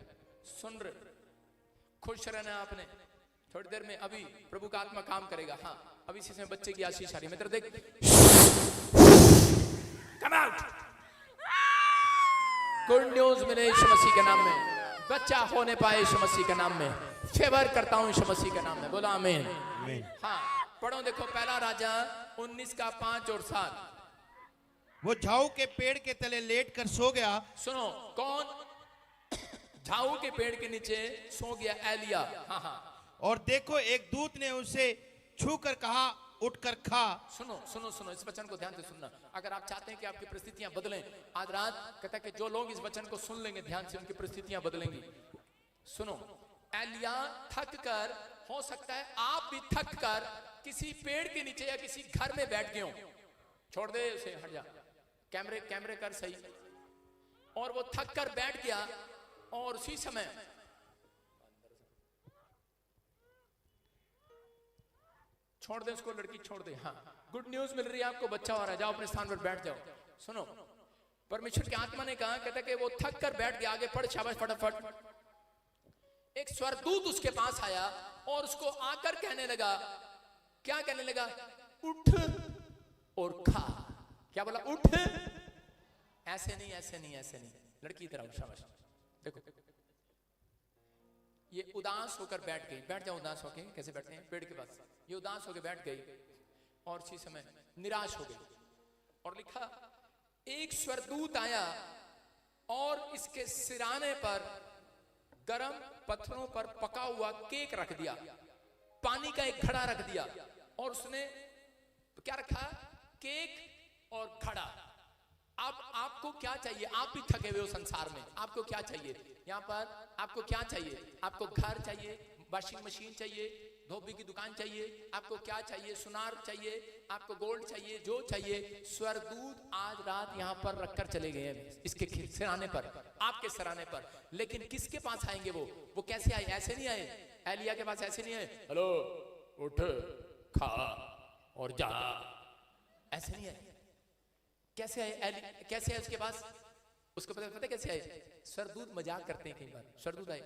सुन रहे, खुश रहना आपने। थोड़ी देर में अभी प्रभु का आत्मा काम करेगा। हाँ, अभी इसी समय बच्चे की आशीष आ रही है। मित्र देख, कम आउट। गुड न्यूज मिले यीशु मसीह के नाम में, बच्चा होने पाए यीशु मसीह के नाम में। फेवर करता हूं यीशु मसीह के नाम में, बोला आमीन। हाँ, पढ़ो देखो, पहला राजा 19 का 5 और 7। वो झाऊ के पेड़ के तले लेट कर सो गया। सुनो, कौन झाऊ के पेड़ के नीचे सो गया? एलिया। हाँ हाँ। और देखो एक दूत ने उसे छू कर कहा, उठकर खा। सुनो सुनो सुनो, इस वचन को ध्यान से सुनना। अगर आप चाहते हैं कि आपकी परिस्थितियां बदलें, आज रात कहता है कि जो लोग इस वचन को सुन लेंगे ध्यान से, उनकी परिस्थितियां बदलेंगी। सुनो, एलिया थक कर, हो सकता है आप भी थक कर किसी पेड़ के नीचे या किसी घर में बैठ गए हो। छोड़ दे उसे, हट जा, कैमरे कर सही। और वो थक कर बैठ गया और उसी समय छोड़ दे उसको, लड़की छोड़ दे। हाँ, गुड न्यूज मिल रही है आपको, बच्चा हो रहा है। जाओ अपने स्थान पर बैठ जाओ। सुनो, परमेश्वर की आत्मा ने कहा, कहता कि वो थक कर बैठ गया। आगे पढ़ शाबाश, फटाफट। एक स्वर्गदूत उसके पास आया और उसको आकर कहने लगा, क्या कहने लगा? उठ और खा। क्या बोला? उठ। ऐसे नहीं, ऐसे नहीं, ऐसे नहीं। लड़की इधर आओ, शाबाश। देखो, ये उदास होकर बैठ गई। बैठ जाओ उदास होके, कैसे बैठते हैं पेड़ के पास। ये उदास होकर बैठ गई और इसी समय निराश हो गई। और लिखा, एक स्वर्गदूत आया और इसके सिराने पर गरम पत्थरों पर पका हुआ केक रख दिया, पानी का एक घड़ा रख दिया। और उसने क्या रखा? केक और घड़ा। अब आपको क्या चाहिए? आप भी थके हुए हो संसार में, आपको क्या चाहिए? यहाँ पर आपको क्या चाहिए? आपको घर चाहिए, वॉशिंग मशीन चाहिए, धोबी की दुकान चाहिए, आपको क्या चाहिए? सुनार चाहिए, आपको गोल्ड चाहिए, जो चाहिए। स्वर्गदूत आज रात यहाँ पर रखकर चले गए हैं, इसके सिराने पर, आपके सिराने पर। लेकिन किसके पास आएंगे वो कैसे आए? ऐसे नहीं आए। एलिया के पास ऐसे नहीं आए, हेलो उठ खा और जा, ऐसे नहीं आए। कैसे आए? कैसे आए उसके पास? उसको पता कैसे आए? स्वर्गदूत मजाक करते हैं कई बार। स्वर्गदूत आए,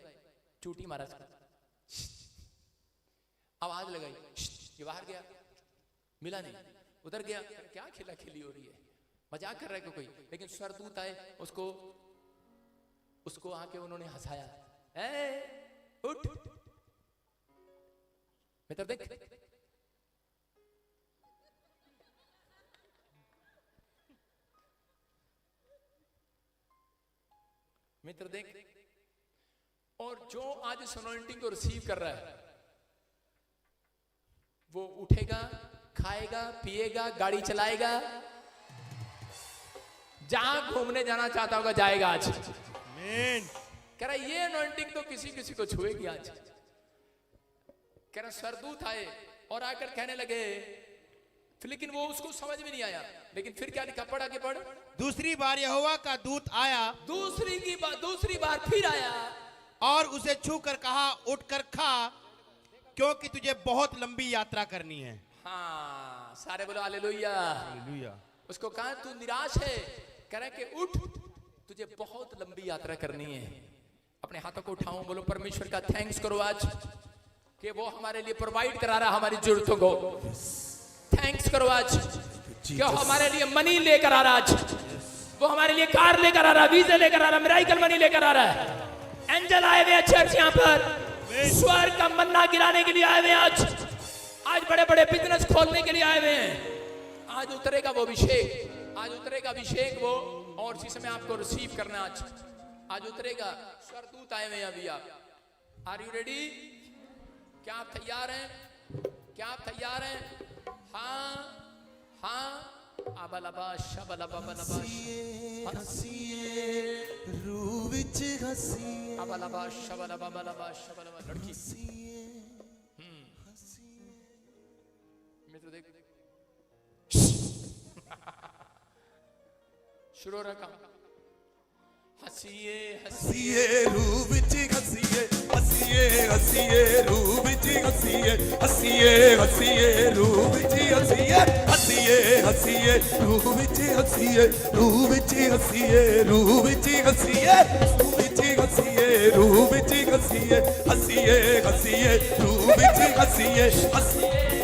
चूटी मारा, आवाज लगाई, ये बाहर गया, मिला नहीं, उधर गया, क्या खिला खिली हो रही है, मजाक कर रहा है कोई। लेकिन स्वर्गदूत आए, उसको आके उन्होंने हंसाया, उठ मित्र देख। मित्र देख, और जो आज इस अनॉइंटिंग को रिसीव कर रहा है, वो उठेगा, खाएगा, पिएगा, गाड़ी चलाएगा, जहां घूमने जाना चाहता होगा जाएगा आज। कह रहा ये अनॉइंटिंग तो किसी किसी को छुएगी आज। कह रहा स्वर्गदूत आए और आकर कहने लगे, लेकिन वो उसको समझ में नहीं आया। लेकिन फिर क्या लिखा? पढ़, आगे पढ़। दूसरी बार यहोवा का दूत आया, दूसरी बार फिर आया और उसे छू कर कहा, उठकर खा, क्योंकि तुझे बहुत लंबी यात्रा करनी है। हाँ, सारे बोलो हालेलुया। उसको कहा तू निराश है, कह रहा है कि उठ, तुझे बहुत लंबी यात्रा करनी है। अपने हाथों को उठाओ, बोलो परमेश्वर का थैंक्स करो आज कि वो हमारे लिए प्रोवाइड करा रहा हमारी जरूरतों को। थैंक्स करो आज कि वो हमारे लिए मनी लेकर आ रहा, आज वो हमारे लिए कार लेकर आ रहा, वीजा लेकर आ रहा, मिराइकल मनी लेकर आ रहा है। एंजल आए हुए चर्च यहाँ पर, स्वर्ग का मन्ना गिराने के लिए आए हुए आज। आज बड़े बड़े बिजनेस खोलने के लिए आए हुए हैं। आज उतरेगा वो अभिषेक, आज उतरेगा अभिषेक वो, और जिसमें आपको रिसीव करना आज उतरेगा। स्वर्गदूत आए हुए हैं अभी। आप आर यू रेडी? क्या आप तैयार हैं? क्या आप तैयार हैं? हाँ हाँ। अबलबा शबलबा बलबा हसीए रूह विच हसीए अबलबा शबलबा बलबा शबलबा। लड़की मित्र देख शुरू रखा। हसीए हसीए रूह विच हसीए हसीए हसीए रूह विच हसीए हसीए हसीए रूह विच हसीए हसीए हसीए रूह विच हसीए रूह विच हसीए रूह विच हसीए रूह विच हसीए रूह विच हसीए हसीए हसीए रूह विच हसीए हसीए